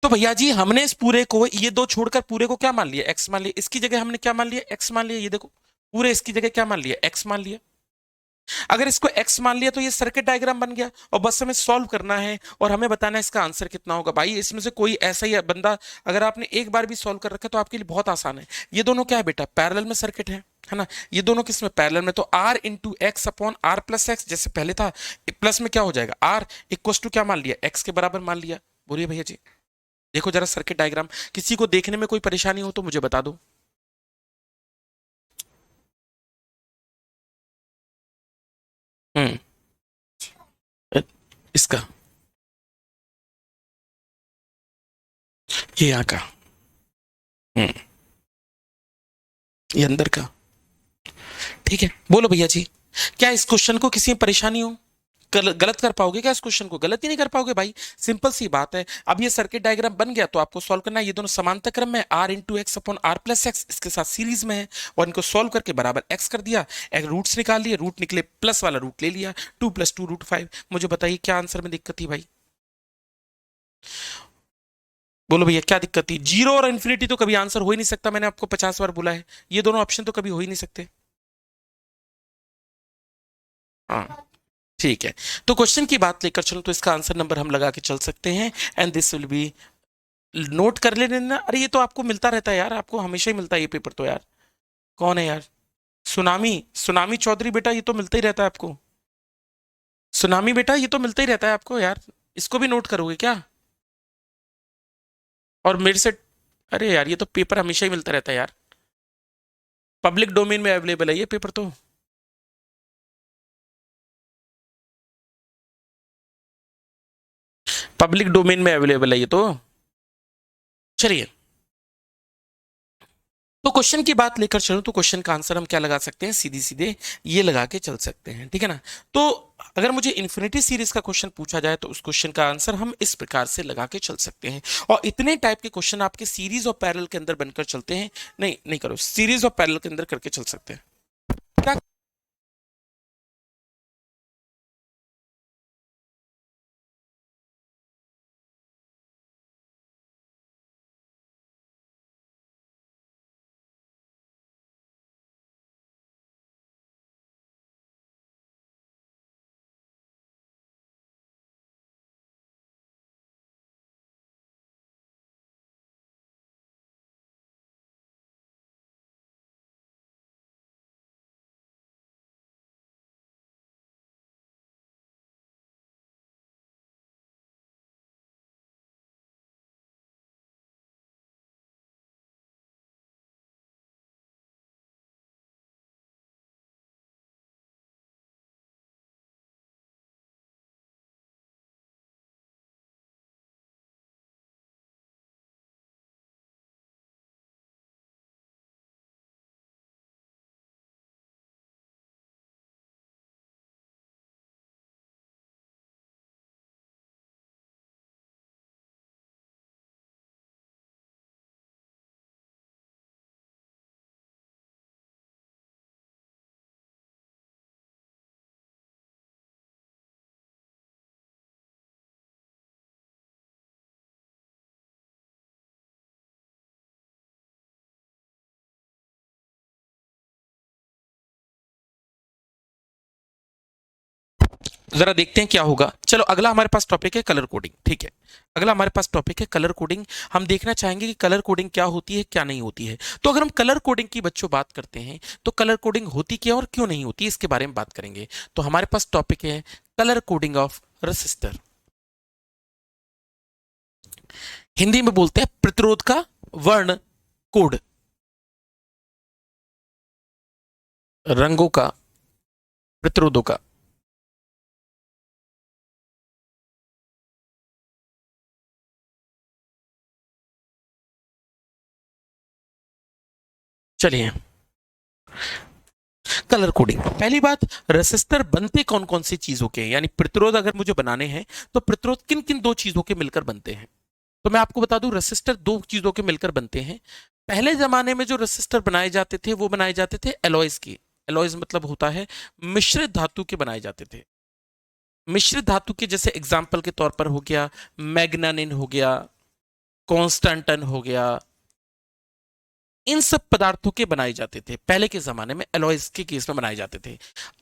तो भैया जी हमने इस पूरे को, ये दो छोड़कर पूरे को क्या मान लिया, एक्स मान लिया। इसकी जगह हमने क्या मान लिया, एक्स मान लिया। ये देखो, पूरे इसकी जगह क्या मान लिया, एक्स मान लिया। अगर इसको x मान लिया तो ये सर्किट डायग्राम बन गया, और बस हमें सॉल्व करना है और हमें बताना है इसका आंसर कितना होगा। भाई इसमें से कोई ऐसा ही बंदा, अगर आपने एक बार भी सॉल्व कर रखा है तो आपके लिए बहुत आसान है। ये दोनों क्या है बेटा, पैरेलल में सर्किट है ना। ये दोनों किस में, पैरेलल में। तो r into X upon R plus X, जैसे पहले था, प्लस में क्या हो जाएगा, r इक्वल टू क्या मान लिया, x के बराबर मान लिया। बोलिए भैया जी, देखो जरा सर्किट डायग्राम। किसी को देखने में कोई परेशानी हो तो मुझे बता दो। हम्म, इसका, ये यहाँ का, हम्म, ये अंदर का, ठीक है। बोलो भैया जी, क्या इस क्वेश्चन को किसी में परेशानी हो, गलत कर पाओगे क्या इस क्वेश्चन को, गलत ही नहीं कर पाओगे भाई। सिंपल सी बात है। अब ये सर्किट डायग्राम बन गया तो आपको सॉल्व करना है। ये दोनों समांतर क्रम में, R into X upon R plus X इसके साथ सीरीज में है, और इनको सॉल्व करके बराबर एक्स कर दिया। एक रूट्स निकाल लिए, रूट निकले, प्लस वाला रूट ले लिया, two plus two root five. मुझे बताइए क्या आंसर में दिक्कत थी भाई। बोलो भैया क्या दिक्कत थी। जीरो और इन्फिनिटी तो कभी आंसर हो ही नहीं सकता, मैंने आपको 50 बार बोला है। ये दोनों ऑप्शन तो कभी हो ही नहीं सकते। हाँ ठीक है। तो क्वेश्चन की बात लेकर चलो तो इसका आंसर नंबर हम लगा के चल सकते हैं, and this will B, note कर लेने ना। अरे ये तो आपको मिलता रहता है यार, आपको हमेशा ही मिलता है ये पेपर तो यार। कौन है यार, सुनामी, सुनामी चौधरी बेटा, ये तो मिलता ही रहता है आपको। सुनामी बेटा ये तो मिलता ही रहता है आपको यार, इसको भी नोट करोगे क्या। और मेरे से, अरे यार ये तो पेपर हमेशा ही मिलता रहता है यार, पब्लिक डोमेन में अवेलेबल है ये पेपर तो। पब्लिक डोमेन में अवेलेबल है ये तो। चलिए, तो क्वेश्चन की बात लेकर चलो, तो क्वेश्चन का आंसर हम क्या लगा सकते हैं, सीधी सीधे ये लगा के चल सकते हैं, ठीक है ना। तो अगर मुझे इन्फिनिटी सीरीज का क्वेश्चन पूछा जाए तो उस क्वेश्चन का आंसर हम इस प्रकार से लगा के चल सकते हैं। और इतने टाइप के क्वेश्चन आपके सीरीज और पैरेलल के अंदर बनकर चलते हैं, नहीं नहीं करो, सीरीज और पैरेलल के अंदर करके चल सकते हैं क्या। जरा देखते हैं क्या होगा। चलो अगला हमारे पास टॉपिक है कलर कोडिंग, ठीक है। अगला हमारे पास टॉपिक है कलर कोडिंग। हम देखना चाहेंगे कि कलर कोडिंग क्या होती है क्या नहीं होती है। तो अगर हम कलर कोडिंग की बच्चों बात करते हैं तो कलर कोडिंग होती क्या और क्यों नहीं होती, इसके बारे में बात करेंगे। तो हमारे पास टॉपिक है colour coding of resistor. Hindi में बोलते हैं प्रतिरोध का वर्ण कोड, रंगों का, प्रतिरोधों का। चलिए, कलर कोडिंग, पहली बात, रेसिस्टर बनते कौन कौन सी चीजों के हैं, यानी प्रतिरोध अगर मुझे बनाने हैं तो प्रतिरोध किन किन दो चीजों के मिलकर बनते हैं। तो मैं आपको बता दूं, रेसिस्टर दो चीजों के मिलकर बनते हैं। पहले जमाने में जो रेसिस्टर बनाए जाते थे वो बनाए जाते थे एलॉयज के। एलॉयज मतलब होता है मिश्रित धातु के बनाए जाते थे। मिश्रित धातु के जैसे एग्जाम्पल के तौर पर हो गया मैग्नानिन हो गया, कॉन्स्टेंटन हो गया, इन सब पदार्थों के बनाए जाते थे पहले के जमाने में, एलॉयज के केस में बनाए जाते थे।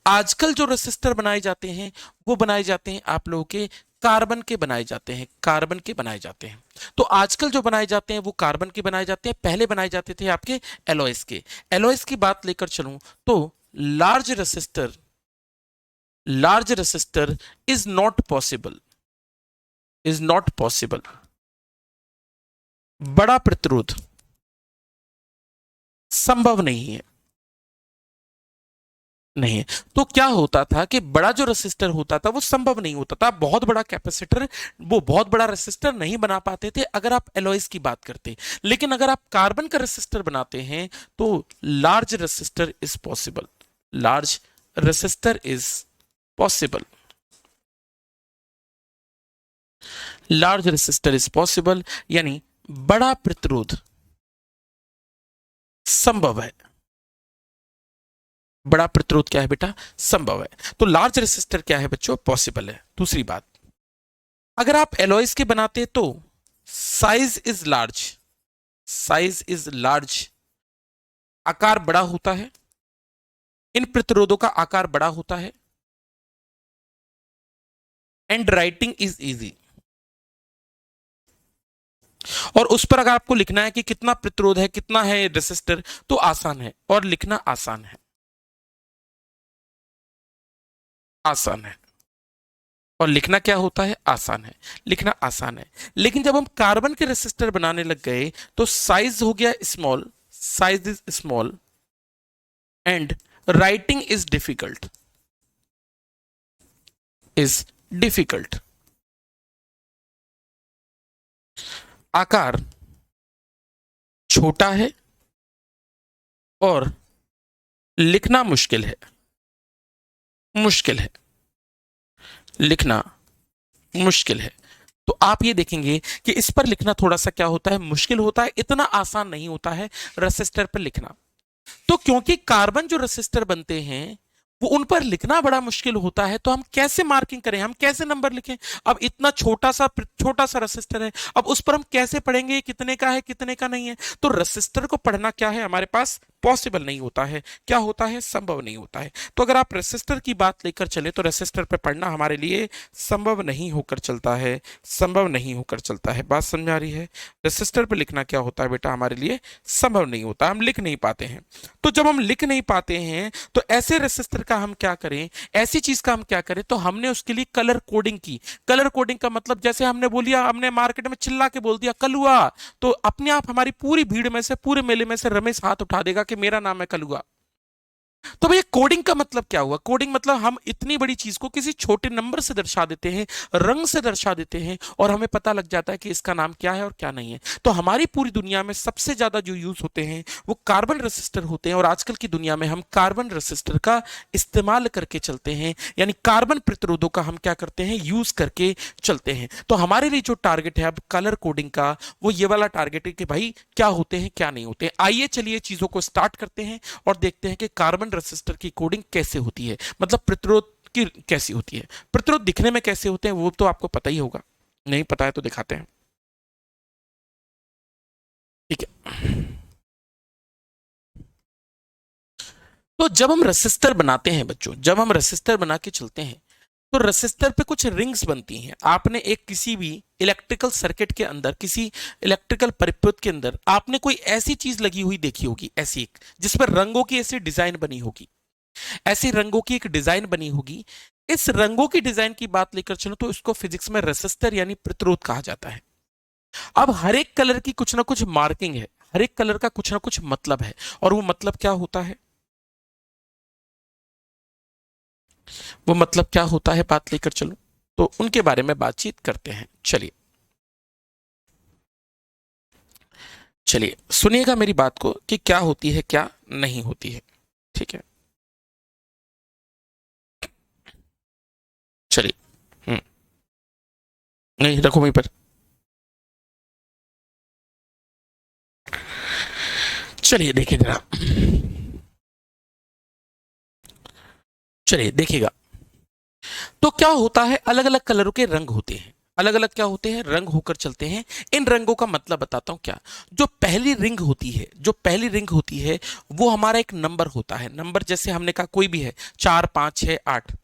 आजकल जो रेसिस्टर बनाए जाते हैं वो बनाए जाते हैं आप लोगों के कार्बन के बनाए जाते हैं, कार्बन के बनाए जाते हैं। तो आजकल जो बनाए जाते हैं वो कार्बन के बनाए जाते हैं, पहले बनाए जाते थे आपके एलॉयज के। एलॉयज की बात लेकर चलूं तो large resistor, large resistor is not possible, is not possible. बड़ा प्रतिरोध संभव नहीं है, नहीं है। तो क्या होता था कि बड़ा जो रेसिस्टर होता था वो संभव नहीं होता था, बहुत बड़ा कैपेसिटर, वो बहुत बड़ा रेसिस्टर नहीं बना पाते थे अगर आप एलॉयज की बात करते। लेकिन अगर आप कार्बन का रेसिस्टर बनाते हैं तो large resistor is possible, large resistor is possible, large resistor is possible, यानी बड़ा प्रतिरोध संभव है। बड़ा प्रतिरोध क्या है बेटा, संभव है। तो लार्ज रेसिस्टर क्या है बच्चों, पॉसिबल है। दूसरी बात, अगर आप एलॉयज के बनाते हैं तो size is large, size is large, आकार बड़ा होता है, इन प्रतिरोधों का आकार बड़ा होता है, एंड राइटिंग इज इजी। और उस पर अगर आपको लिखना है कि कितना प्रतिरोध है कितना है रेसिस्टर तो आसान है, और लिखना आसान है, आसान है। और लिखना क्या होता है, आसान है, लिखना आसान है। लेकिन जब हम कार्बन के रेसिस्टर बनाने लग गए तो साइज हो गया small, size is small and writing is difficult, is difficult. आकार छोटा है और लिखना मुश्किल है, मुश्किल है, लिखना मुश्किल है। तो आप ये देखेंगे कि इस पर लिखना थोड़ा सा क्या होता है, मुश्किल होता है, इतना आसान नहीं होता है रेसिस्टर पर लिखना। तो क्योंकि कार्बन जो रेसिस्टर बनते हैं वो उन पर लिखना बड़ा मुश्किल होता है, तो हम कैसे मार्किंग करें, हम कैसे नंबर लिखें। अब इतना छोटा सा रेसिस्टर है, अब उस पर हम कैसे पढ़ेंगे कितने का है कितने का नहीं है। तो रेसिस्टर को पढ़ना क्या है, हमारे पास पॉसिबल नहीं होता है, क्या होता है, संभव नहीं होता है। तो अगर आप रेसिस्टर की बात लेकर चले तो रेसिस्टर पे पढ़ना हमारे लिए संभव नहीं होकर चलता है, संभव नहीं होकर चलता है। बात समझ आ रही है। रेसिस्टर पे लिखना क्या होता है बेटा, हमारे लिए संभव नहीं होता, हम लिख नहीं पाते हैं। तो जब हम लिख नहीं पाते हैं तो ऐसे रेसिस्टर का हम क्या करें, ऐसी चीज का हम क्या करें, तो हमने उसके लिए कलर कोडिंग की। कलर कोडिंग का मतलब जैसे हमने बोलिया, हमने मार्केट में चिल्ला के बोल दिया कलुआ, तो अपने आप हमारी पूरी भीड़ में से, पूरे मेले में से रमेश हाथ उठा देगा कि मेरा नाम है कलुआ। तो भैया कोडिंग का मतलब क्या हुआ, कोडिंग मतलब हम इतनी बड़ी चीज को किसी छोटे नंबर से दर्शा देते हैं, रंग से दर्शा देते हैं, और हमें पता लग जाता है कि इसका नाम क्या है और क्या नहीं है। तो हमारी पूरी दुनिया में सबसे ज्यादा जो यूज होते हैं वो कार्बन रेसिस्टर होते हैं, और आजकल की दुनिया में हम कार्बन रेसिस्टर का इस्तेमाल करके चलते हैं, यानी कार्बन प्रतिरोधों का हम क्या करते हैं, यूज करके चलते हैं। तो हमारे लिए जो टारगेट है अब कलर कोडिंग का, वो ये वाला टारगेट है कि भाई क्या होते हैं क्या नहीं होते। आइए चलिए चीजों को स्टार्ट करते हैं और देखते हैं कि कार्बन रेसिस्टर की कोडिंग कैसे होती है, मतलब प्रतिरोध की कैसी होती है। प्रतिरोध दिखने में कैसे होते हैं वो तो आपको पता ही होगा, नहीं पता है तो दिखाते हैं। ठीक है, तो जब हम रेसिस्टर बनाते हैं बच्चों, जब हम रेसिस्टर बना के चलते हैं तो रेसिस्टर पे कुछ रिंग्स बनती हैं। आपने एक किसी भी इलेक्ट्रिकल सर्किट के अंदर, किसी इलेक्ट्रिकल परिपथ के अंदर आपने कोई ऐसी चीज लगी हुई देखी होगी, ऐसी एक जिस पर रंगों की ऐसी डिजाइन बनी होगी, ऐसी रंगों की एक डिजाइन बनी होगी। इस रंगों की डिजाइन की बात लेकर चलो तो इसको फिजिक्स में रेसिस्टर यानी प्रतिरोध कहा जाता है। अब हर एक कलर की कुछ ना कुछ मार्किंग है, हर एक कलर का कुछ ना कुछ मतलब है, और वो मतलब क्या होता है, वो मतलब क्या होता है, बात लेकर चलो तो उनके बारे में बातचीत करते हैं। चलिए चलिए सुनिएगा मेरी बात को कि क्या होती है क्या नहीं होती है। ठीक है, चलिए। नहीं रखो वहीं पर। चलिए देखिए जरा, चलिए देखिएगा। तो क्या होता है, अलग अलग कलरों के रंग होते हैं, अलग अलग क्या होते हैं, रंग होकर चलते हैं। इन रंगों का मतलब बताता हूं क्या। जो पहली रिंग होती है, जो पहली रिंग होती है वो हमारा एक नंबर होता है। नंबर जैसे हमने कहा कोई भी है, 4 5 6 8।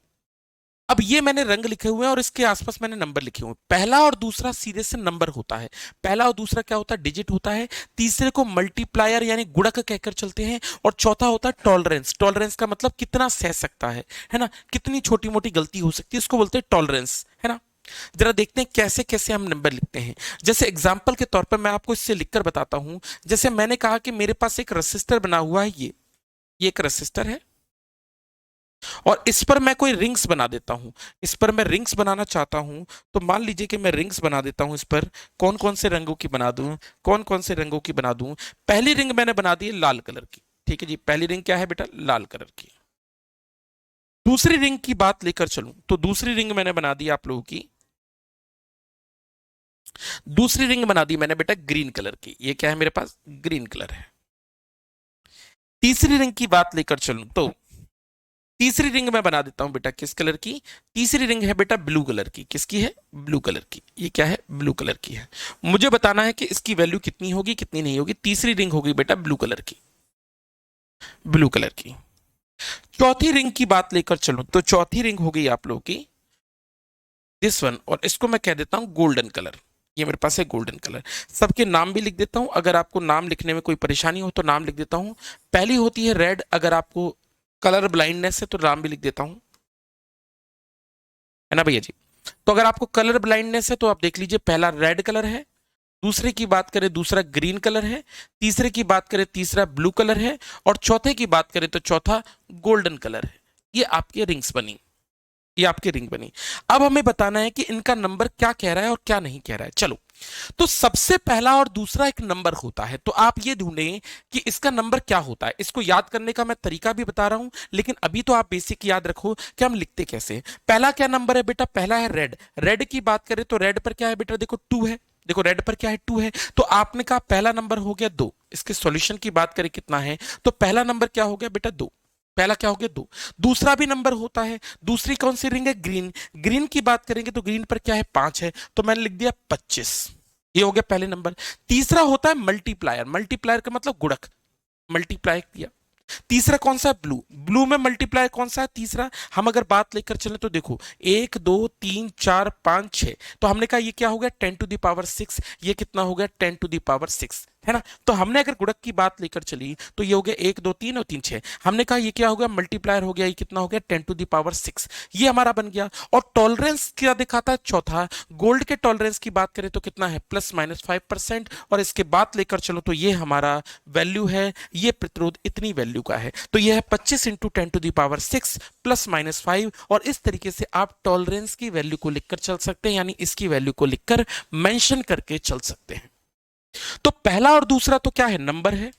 अब ये मैंने रंग लिखे हुए हैं और इसके आसपास मैंने नंबर लिखे हुए हैं। पहला और दूसरा सीधे से नंबर होता है, पहला और दूसरा क्या होता है, डिजिट होता है। तीसरे को मल्टीप्लायर यानी गुणक कहकर चलते हैं, और चौथा होता है टॉलरेंस। टॉलरेंस का मतलब कितना सह सकता है ना, कितनी छोटी मोटी गलती हो सकती है, इसको बोलते हैं टॉलरेंस, है ना। जरा देखते हैं कैसे कैसे हम नंबर लिखते हैं। जैसे एग्जाम्पल के तौर पर मैं आपको इससे लिखकर बताता हूं। जैसे मैंने कहा कि मेरे पास एक रजिस्टर बना हुआ है, ये एक रजिस्टर है, और इस पर मैं कोई रिंग्स बना देता हूं। इस पर मैं रिंग्स बनाना चाहता हूं, तो मान लीजिए कि मैं रिंग्स बना देता हूं। इस पर कौन कौन से रंगों की बना दूं, कौन कौन से रंगों की बना दूं। पहली रिंग मैंने बना दी है लाल कलर की। ठीक है जी, पहली रिंग क्या है बेटा, लाल कलर की। दूसरी रिंग की बात लेकर चलूं तो दूसरी रिंग मैंने बना दी आप लोगों की, दूसरी रिंग बना दी मैंने बेटा ग्रीन कलर की। ये क्या है मेरे पास, ग्रीन कलर है। तीसरी रिंग की बात लेकर चलूं तो तीसरी रिंग मैं बना देता हूं बेटा किस कलर की, तीसरी रिंग है बेटा ब्लू कलर की। किसकी है, ब्लू कलर की। ये क्या है, ब्लू कलर की है। मुझे बताना है कि इसकी वैल्यू कितनी होगी कितनी नहीं होगी। तीसरी रिंग होगी बेटा ब्लू कलर की, ब्लू कलर की। चौथी रिंग की बात लेकर चलूं तो चौथी रिंग हो गई आप लोगों की दिस वन, और इसको मैं कह देता हूं गोल्डन कलर। ये मेरे पास है गोल्डन कलर। सबके नाम भी लिख देता हूं, अगर आपको नाम लिखने में कोई परेशानी हो तो नाम लिख देता हूं। पहली होती है रेड, अगर आपको कलर ब्लाइंडनेस है तो नाम भी लिख देता हूं, है ना भैया जी। तो अगर आपको कलर ब्लाइंडनेस है तो आप देख लीजिए, पहला रेड कलर है, दूसरे की बात करें दूसरा ग्रीन कलर है, तीसरे की बात करें तीसरा ब्लू कलर है, और चौथे की बात करें तो चौथा गोल्डन कलर है। ये आपकी रिंग्स बनी, ये आपकी रिंग बनी। अब हमें बताना है कि इनका नंबर क्या कह रहा है और क्या नहीं कह रहा है। चलो, तो सबसे पहला और दूसरा एक नंबर होता है, तो आप ये ढूंढें कि इसका नंबर क्या होता है। इसको याद करने का मैं तरीका भी बता रहा हूं, लेकिन अभी तो आप बेसिक याद रखो कि हम लिखते कैसे हैं। पहला क्या नंबर है बेटा? पहला है रेड। रेड की बात करें तो रेड पर क्या है बेटा? देखो 2 है। देखो रेड पर क्या है? 2 है। तो आपने कहा पहला नंबर हो गया 2। इसके सॉल्यूशन की बात करें कितना है, तो पहला नंबर क्या हो गया बेटा? 2। पहला क्या हो गया? 2। दूसरा भी नंबर होता है। दूसरी कौन सी रिंग है? ग्रीन। ग्रीन की बात करेंगे तो ग्रीन पर क्या है? 5 है, तो मैंने लिख दिया 25। ये हो गया पहले नंबर। तीसरा होता है मल्टीप्लायर। मल्टीप्लायर का मतलब गुणक, मल्टीप्लाई किया। तीसरा कौन सा है? ब्लू। ब्लू में मल्टीप्लाई कौन सा है तीसरा? हम अगर बात लेकर चले तो देखो 1 2 3 4 5 6, तो हमने कहा ये क्या हो गया? 10⁶। ये कितना हो गया? 10⁶, है ना? तो हमने अगर गुणक की बात लेकर चली तो ये हो गया 1 2 3 और 3 6। हमने कहा ये क्या हो गया? मल्टीप्लायर हो गया, ये कितना हो गया? 10⁶। ये हमारा बन गया। और टॉलरेंस क्या दिखाता है? चौथा। गोल्ड के टॉलरेंस की बात करें तो कितना है? ±5%। और इसके बाद लेकर चलो तो ये हमारा वैल्यू है, ये प्रतिरोध इतनी वैल्यू का है, तो यह है 25 इंटू 10⁶ +-5। और इस तरीके से आप टॉलरेंस की वैल्यू को लिखकर चल सकते हैं, यानी इसकी वैल्यू को लिखकर मेंशन करके चल सकते हैं। तो पहला और दूसरा तो क्या है? नंबर है,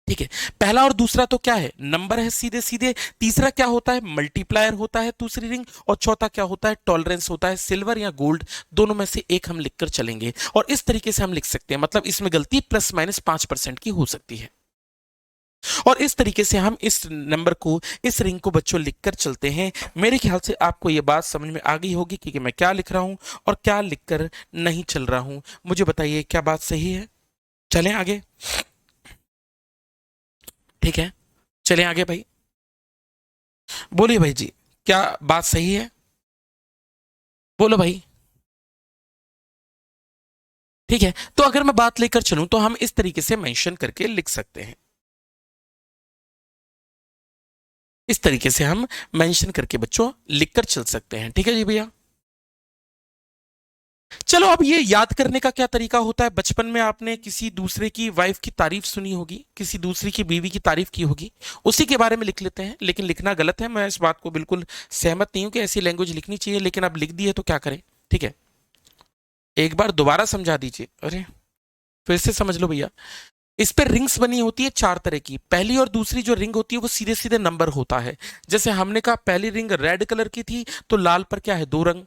ठीक है। पहला और दूसरा तो क्या है? नंबर है सीधे सीधे। तीसरा क्या होता है? मल्टीप्लायर होता है दूसरी रिंग। और चौथा क्या होता है? टॉलरेंस होता है। सिल्वर या गोल्ड दोनों में से एक हम लिखकर चलेंगे, और इस तरीके से हम लिख सकते हैं। मतलब इसमें गलती ±5% की हो सकती है। और इस तरीके से हम इस नंबर को, इस रिंग को बच्चों लिखकर चलते हैं। मेरे ख्याल से आपको यह बात समझ में आ गई होगी कि मैं क्या लिख रहा हूं और क्या लिखकर नहीं चल रहा हूं। मुझे बताइए क्या बात सही है? चलें आगे, ठीक है, चलें आगे भाई। बोलिए भाई जी, क्या बात सही है? बोलो भाई। ठीक है, तो अगर मैं बात लेकर चलूं तो हम इस तरीके से मेंशन करके लिख सकते हैं। इस तरीके से हम मेंशन करके बच्चों लिखकर चल सकते हैं। ठीक है जी भैया। चलो, अब ये याद करने का क्या तरीका होता है? बचपन में आपने किसी दूसरे की वाइफ की तारीफ सुनी होगी, किसी दूसरे की बीवी की तारीफ की होगी, उसी के बारे में लिख लेते हैं। लेकिन लिखना गलत है, मैं इस बात को बिल्कुल सहमत नहीं हूं कि ऐसी लैंग्वेज लिखनी चाहिए, लेकिन अब लिख दी है तो क्या करें। ठीक है, एक बार दोबारा समझा दीजिए। अरे, फिर से समझ लो भैया। इस पे रिंग्स बनी होती है 4 तरह की। पहली और दूसरी जो रिंग होती है वो सीधे सीधे नंबर होता है। जैसे हमने कहा पहली रिंग रेड कलर की थी तो लाल पर क्या है? 2 रंग।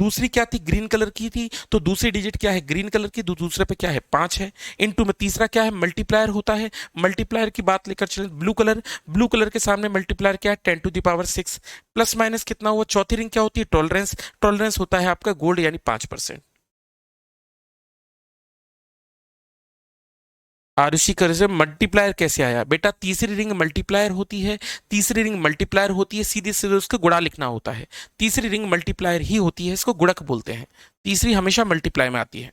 दूसरी क्या थी? ग्रीन कलर की थी, तो दूसरी डिजिट क्या है? ग्रीन कलर की। दूसरे पे क्या है? 5 है। इनटू में तीसरा क्या है? मल्टीप्लायर होता है। मल्टीप्लायर की बात लेकर चले, ब्लू कलर। ब्लू कलर के सामने मल्टीप्लायर क्या है? 10⁶। प्लस माइनस कितना हुआ? चौथी रिंग क्या होती है? टॉलरेंस। टॉलरेंस होता है आपका गोल्ड, यानी 5%। आरुषि कर से मल्टीप्लायर कैसे आया बेटा? तीसरी रिंग मल्टीप्लायर होती है। तीसरी रिंग मल्टीप्लायर होती है, सीधे सीधे उसको गुणा लिखना होता है। तीसरी रिंग मल्टीप्लायर ही होती है, इसको गुणक बोलते हैं। तीसरी हमेशा मल्टीप्लाई में आती है।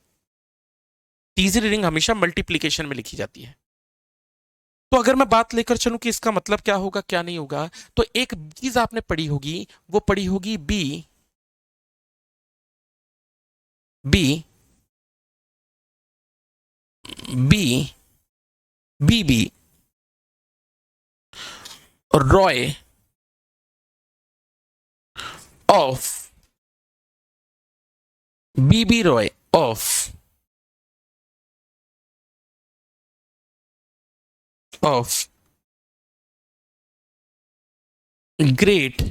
तीसरी रिंग हमेशा मल्टीप्लीकेशन में लिखी जाती है। तो अगर मैं बात लेकर चलूं कि इसका मतलब क्या होगा क्या नहीं होगा, तो एक चीज आपने पढ़ी होगी, वो पढ़ी होगी B. B. B. B Roy of. B Roy of. Of great.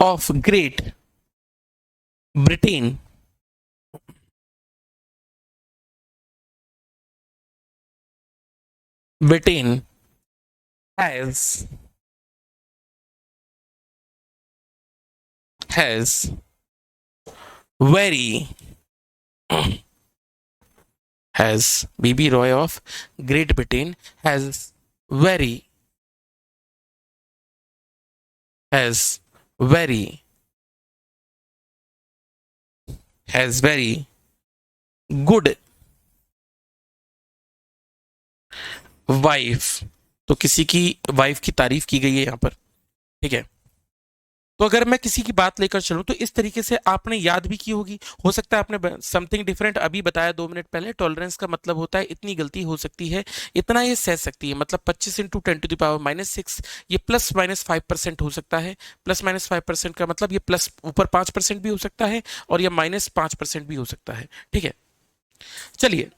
Of Great Britain. Britain has very has BB Roy of Great Britain very has very very good wife। तो किसी की वाइफ की तारीफ की गई है यहां पर, ठीक है। तो अगर मैं किसी की बात लेकर चलूं तो इस तरीके से आपने याद भी की होगी, हो सकता है आपने समथिंग डिफरेंट अभी बताया 2 मिनट पहले। टॉलरेंस का मतलब होता है इतनी गलती हो सकती है, इतना ये सह सकती है, मतलब 25 इंटू 10⁻⁻6, ये ±5% हो सकता है। ±5% का मतलब ये प्लस ऊपर 5% भी हो सकता है और ये -5% भी हो सकता है। ठीक है, चलिए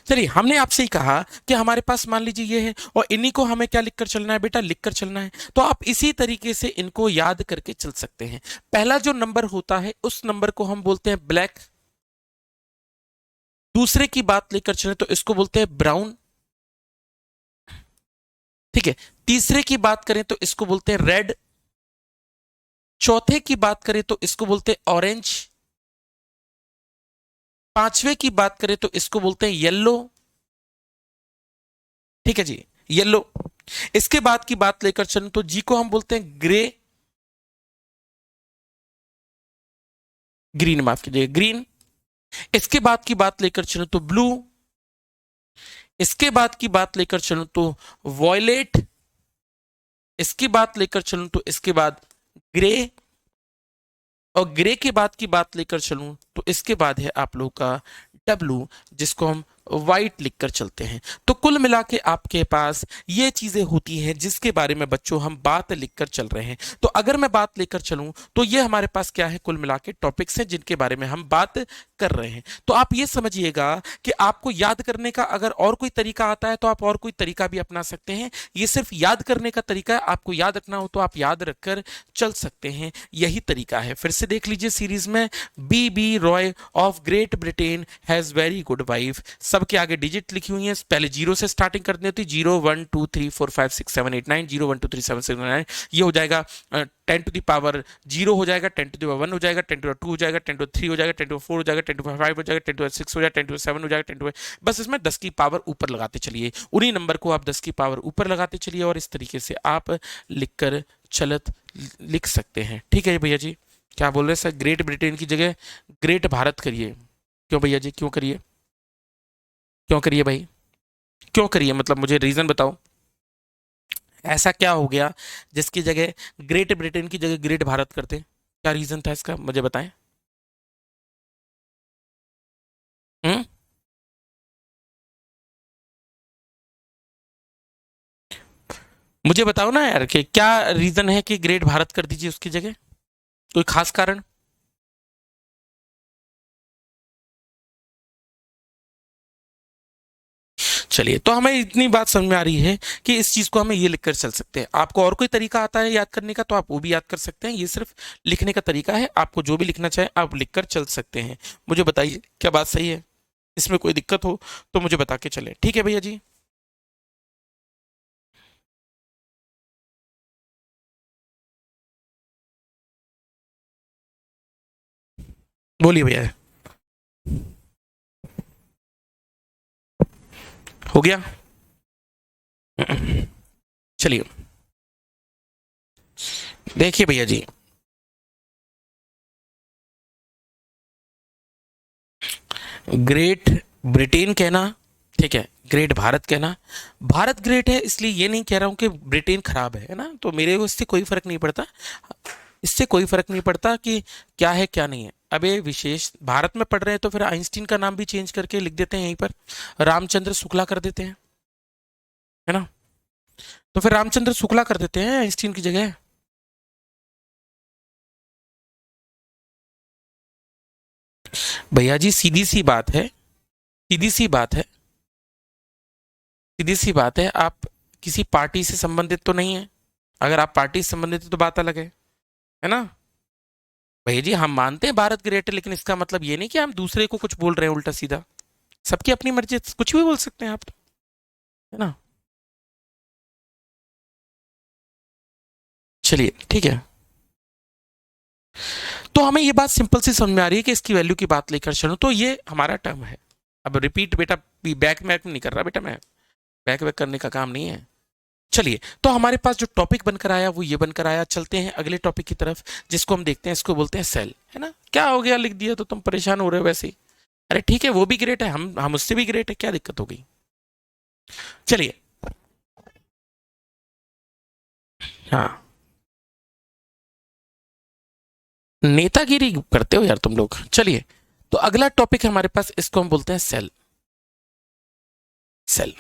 चलिए, हमने आपसे ही कहा कि हमारे पास मान लीजिए ये है और इन्हीं को हमें क्या लिखकर चलना है बेटा, लिखकर चलना है। तो आप इसी तरीके से इनको याद करके चल सकते हैं। पहला जो नंबर होता है उस नंबर को हम बोलते हैं ब्लैक, दूसरे की बात लेकर चले तो इसको बोलते हैं ब्राउन, ठीक है, तीसरे की बात करें तो इसको बोलते हैं रेड, चौथे की बात करें तो इसको बोलते हैं ऑरेंज, पांचवे की बात करें तो इसको बोलते हैं येलो, ठीक है जी, येलो। इसके बाद की बात लेकर चलूं तो जी को हम बोलते हैं ग्रे, ग्रीन माफ कीजिए, ग्रीन। इसके बाद की बात लेकर चलूं तो ब्लू, इसके बाद की बात लेकर चलूं तो वॉयलेट, इसकी बात लेकर चलूं तो इसके बाद ग्रे, और ग्रे के बाद की बात लेकर चलूं तो इसके बाद है आप लोगों का डब्लू, जिसको हम व्हाइट लिखकर चलते हैं। तो कुल मिला के आपके पास ये चीजें होती हैं जिसके बारे में बच्चों हम बात लिखकर चल रहे हैं। तो अगर मैं बात लेकर चलूं तो ये हमारे पास क्या है, कुल मिला के टॉपिक्स हैं जिनके बारे में हम बात कर रहे हैं। तो आप ये समझिएगा कि आपको याद करने का अगर और कोई तरीका आता है तो आप और कोई तरीका भी अपना सकते हैं। ये सिर्फ याद करने का तरीका है, आपको याद रखना हो तो आप याद रखकर चल सकते हैं, यही तरीका है। फिर से देख लीजिए सीरीज में, B Roy of Great Britain has very good wife, सबके आगे डिजिट लिखी हुई है, पहले 0 से स्टार्टिंग करनी होती है, 0 1 2 3 4 5 6 7 8 9, 0 1 2 3 7 6 9, ये हो जाएगा 10⁻0 हो जाएगा, 10⁻1 हो जाएगा, 10⁻2 हो जाएगा, 10⁻3 हो जाएगा, 10⁻4 हो जाएगा, 10⁻5 हो जाएगा, 10⁻6 हो जाएगा, 10⁻7 हो जाएगा, 10, बस इसमें 10 की पावर ऊपर लगाते चलिए, उन्हीं नंबर को आप 10 की पावर ऊपर लगाते चलिए और इस तरीके से आप लिखकर चलत लिख सकते हैं। ठीक है भैया जी, क्या बोल रहे हैं सर, ग्रेट ब्रिटेन की जगह ग्रेट भारत करिए। क्यों भैया जी, क्यों करिए, क्यों करिए भाई, क्यों करिए, मतलब मुझे रीजन बताओ, ऐसा क्या हो गया जिसकी जगह ग्रेट ब्रिटेन की जगह ग्रेट भारत करते, क्या रीजन था इसका, मुझे बताएं। हम्म, मुझे बताओ ना यार कि क्या रीजन है कि ग्रेट भारत कर दीजिए उसकी जगह, कोई खास कारण। चलिए, तो हमें इतनी बात समझ में आ रही है कि इस चीज को हमें ये लिखकर चल सकते हैं। आपको और कोई तरीका आता है याद करने का तो आप वो भी याद कर सकते हैं, ये सिर्फ लिखने का तरीका है, आपको जो भी लिखना चाहे आप लिखकर चल सकते हैं। मुझे बताइए क्या बात सही है, इसमें कोई दिक्कत हो तो मुझे बता के चले। ठीक है भैया जी, बोलिए भैया। हो गया, चलिए देखिए भैया जी, ग्रेट ब्रिटेन कहना, ठीक है, ग्रेट भारत कहना, भारत ग्रेट है इसलिए ये नहीं कह रहा हूं कि ब्रिटेन खराब है ना, तो मेरे को इससे कोई फर्क नहीं पड़ता, इससे कोई फर्क नहीं पड़ता कि क्या है क्या नहीं है। अब ये विशेष भारत में पढ़ रहे हैं तो फिर आइंस्टीन का नाम भी चेंज करके लिख देते हैं यहीं पर, रामचंद्र शुक्ला कर देते हैं, है ना, तो फिर रामचंद्र शुक्ला कर देते हैं आइंस्टीन की जगह। भैया जी सीधी सी बात है, सीधी सी बात है, सीधी सी बात है, आप किसी पार्टी से संबंधित तो नहीं है, अगर आप पार्टी से संबंधित है तो बात अलग है ना। भैया जी हम मानते हैं भारत ग्रेट है, लेकिन इसका मतलब ये नहीं कि हम दूसरे को कुछ बोल रहे हैं उल्टा सीधा, सबकी अपनी मर्जी है, कुछ भी बोल सकते हैं आप तो, है ना। चलिए ठीक है, तो हमें ये बात सिंपल सी समझ में आ रही है कि इसकी वैल्यू की बात लेकर चलूं तो ये हमारा टर्म है। अब रिपीट बेटा, बैक बैक नहीं कर रहा बेटा, मैं बैक बैक करने का काम नहीं है। चलिए, तो हमारे पास जो टॉपिक बनकर आया वो ये बनकर आया, चलते हैं अगले टॉपिक की तरफ जिसको हम देखते हैं, इसको बोलते हैं सेल, है ना। क्या हो गया, लिख दिया तो तुम परेशान हो रहे हो वैसे ही, अरे ठीक है वो भी ग्रेट है, हम उससे भी ग्रेट है, क्या दिक्कत हो गई। चलिए, हाँ, नेतागिरी करते हो यार तुम लोग। चलिए, तो अगला टॉपिक है हमारे पास, इसको हम बोलते हैं सेल। सेल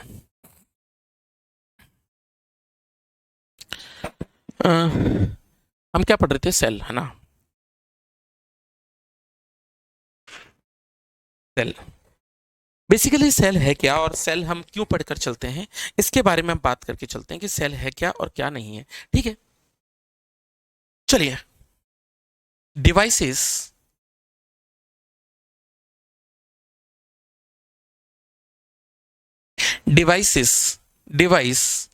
हम क्या पढ़ रहे थे? सेल, है ना? सेल बेसिकली सेल है क्या, और सेल हम क्यों पढ़कर चलते हैं, इसके बारे में हम बात करके चलते हैं कि सेल है क्या और क्या नहीं है। ठीक है, चलिए। Devices devices device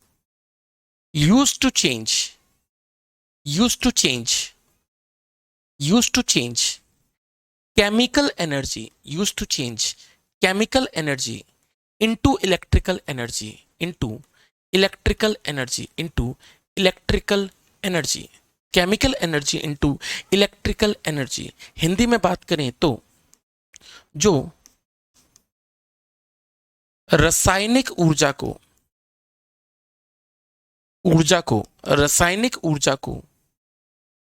use to change use to change use to change chemical energy used to change chemical energy into electrical energy into electrical energy into electrical energy chemical energy into electrical energy. Hindi में बात करें तो जो रासायनिक रासायनिक ऊर्जा को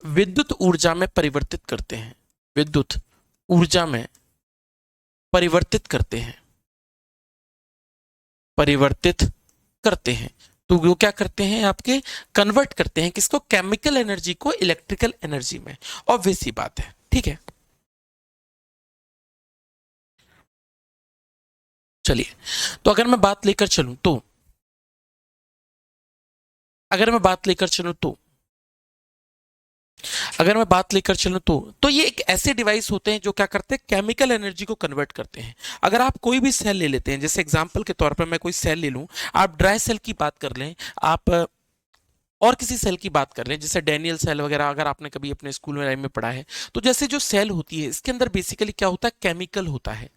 विद्युत ऊर्जा में परिवर्तित करते हैं, विद्युत ऊर्जा में परिवर्तित करते हैं, परिवर्तित करते हैं। तो वो क्या करते हैं आपके, कन्वर्ट करते हैं किसको, केमिकल एनर्जी को इलेक्ट्रिकल एनर्जी में। ऑब्वियस सी बात है, ठीक है। चलिए, तो अगर मैं बात लेकर चलूं तो अगर मैं बात लेकर चलूं तो ये एक ऐसे डिवाइस होते हैं जो क्या करते हैं, केमिकल एनर्जी को कन्वर्ट करते हैं। अगर आप कोई भी सेल ले लेते हैं, जैसे एग्जांपल के तौर पर मैं कोई सेल ले लूं, आप ड्राई सेल की बात कर लें, आप और किसी सेल की बात कर लें, जैसे डेनियल सेल वगैरह, अगर आपने कभी अपने स्कूल में लाइफ में पढ़ा है, तो जैसे जो सेल होती है इसके अंदर बेसिकली क्या होता है, केमिकल होता है।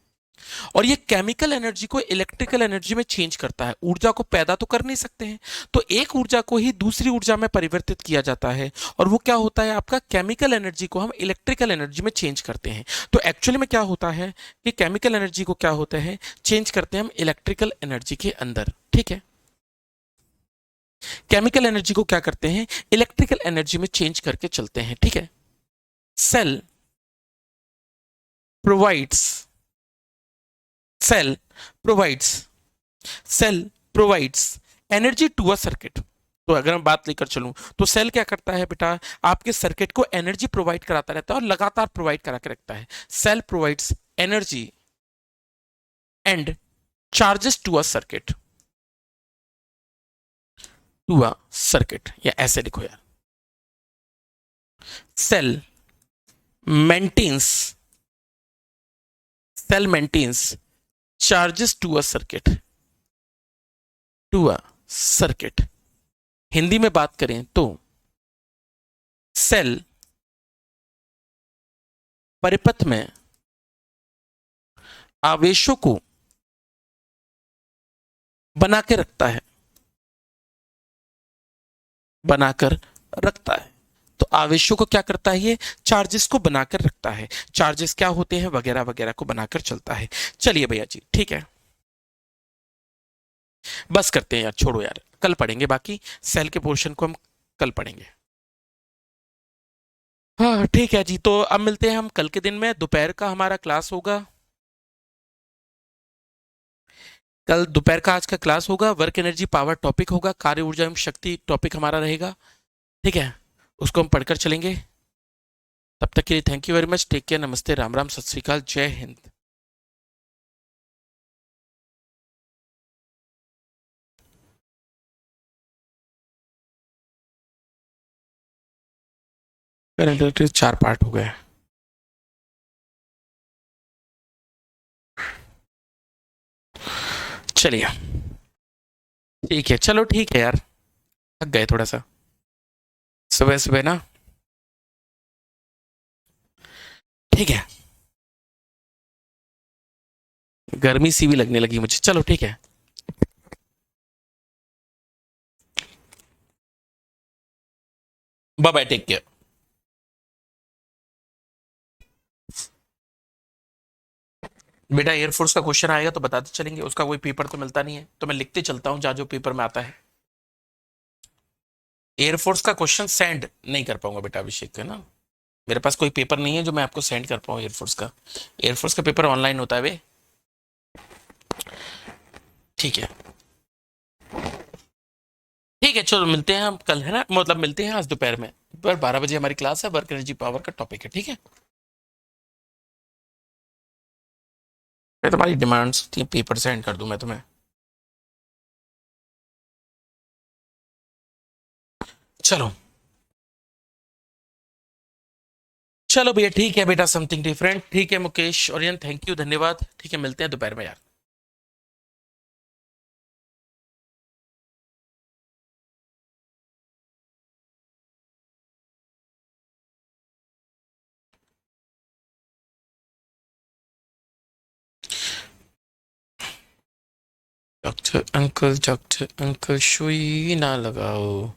और ये केमिकल एनर्जी को इलेक्ट्रिकल एनर्जी में चेंज करता है। ऊर्जा को पैदा तो कर नहीं सकते हैं, तो एक ऊर्जा को ही दूसरी ऊर्जा में परिवर्तित किया जाता है, और वो क्या होता है आपका, केमिकल एनर्जी को हम इलेक्ट्रिकल एनर्जी में चेंज करते हैं। तो एक्चुअली में क्या होता है कि केमिकल एनर्जी को क्या होता है, चेंज करते हैं हम इलेक्ट्रिकल एनर्जी के अंदर। ठीक है, केमिकल एनर्जी को क्या करते हैं, इलेक्ट्रिकल एनर्जी में चेंज करके चलते हैं। ठीक है, cell provides cell provides cell provides energy to a circuit. तो अगर मैं बात लेकर चलूं तो सेल क्या करता है बेटा, आपके सर्किट को एनर्जी प्रोवाइड कराता रहता है और लगातार प्रोवाइड करा के रखता है। Cell provides energy and charges to a circuit, to a circuit, या ऐसे लिखो यार, cell maintains cell maintains charges to a circuit, to a circuit. Hindi में बात करें तो सेल परिपथ में आवेशों को बना के रखता है, बनाकर रखता है। तो आवेशों को क्या करता है, ये चार्जेस को बनाकर रखता है। चार्जेस क्या होते हैं, वगैरह वगैरह को बनाकर चलता है। चलिए भैया जी, ठीक है, बस करते हैं यार, छोड़ो यार, कल पढ़ेंगे बाकी सेल के पोर्शन को, हम कल पढ़ेंगे। हाँ ठीक है जी, तो अब मिलते हैं हम कल के दिन में, दोपहर का हमारा क्लास होगा। कल दोपहर का आज का क्लास होगा, वर्क एनर्जी पावर टॉपिक होगा, कार्य ऊर्जा एवं शक्ति टॉपिक हमारा रहेगा। ठीक है, उसको हम पढ़कर चलेंगे। तब तक के लिए thank you very much, take care, नमस्ते, राम राम, सत श्री अकाल, जय हिंद। करंट इलेक्ट्रिक 4 पार्ट हो गए। चलिए, ठीक है, चलो ठीक है यार, थक गए थोड़ा सा सुबह सुबह ना। ठीक है, गर्मी सी भी लगने लगी मुझे, चलो ठीक है, बाय बाय, टेक केयर। बेटा एयरफोर्स का क्वेश्चन आएगा तो बताते चलेंगे, उसका कोई पेपर तो मिलता नहीं है, तो मैं लिखते चलता हूँ जहाँ जो पेपर में आता है। एयरफोर्स का क्वेश्चन सेंड नहीं कर पाऊंगा बेटा अभिषेक, है ना। मेरे पास कोई पेपर नहीं है जो मैं आपको सेंड कर पाऊँ एयरफोर्स का। एयरफोर्स का पेपर ऑनलाइन होता है वे। ठीक है। ठीक है, चलो मिलते हैं हम कल, है ना, मतलब मिलते हैं आज दोपहर में। पर 12 बजे हमारी क्लास है, वर्क एनर्जी पावर का टॉपिक है, ठीक है। मैं तुम्हारी डिमांड्स थी, पेपर सेंड कर दूं मैं तुम्हें। चलो। चलो भैया, ठीक है बेटा, समथिंग डिफरेंट, ठीक है मुकेश और थैंक यू, धन्यवाद, ठीक है, मिलते हैं दोपहर में यार। डॉक्टर अंकल सुई ना लगाओ।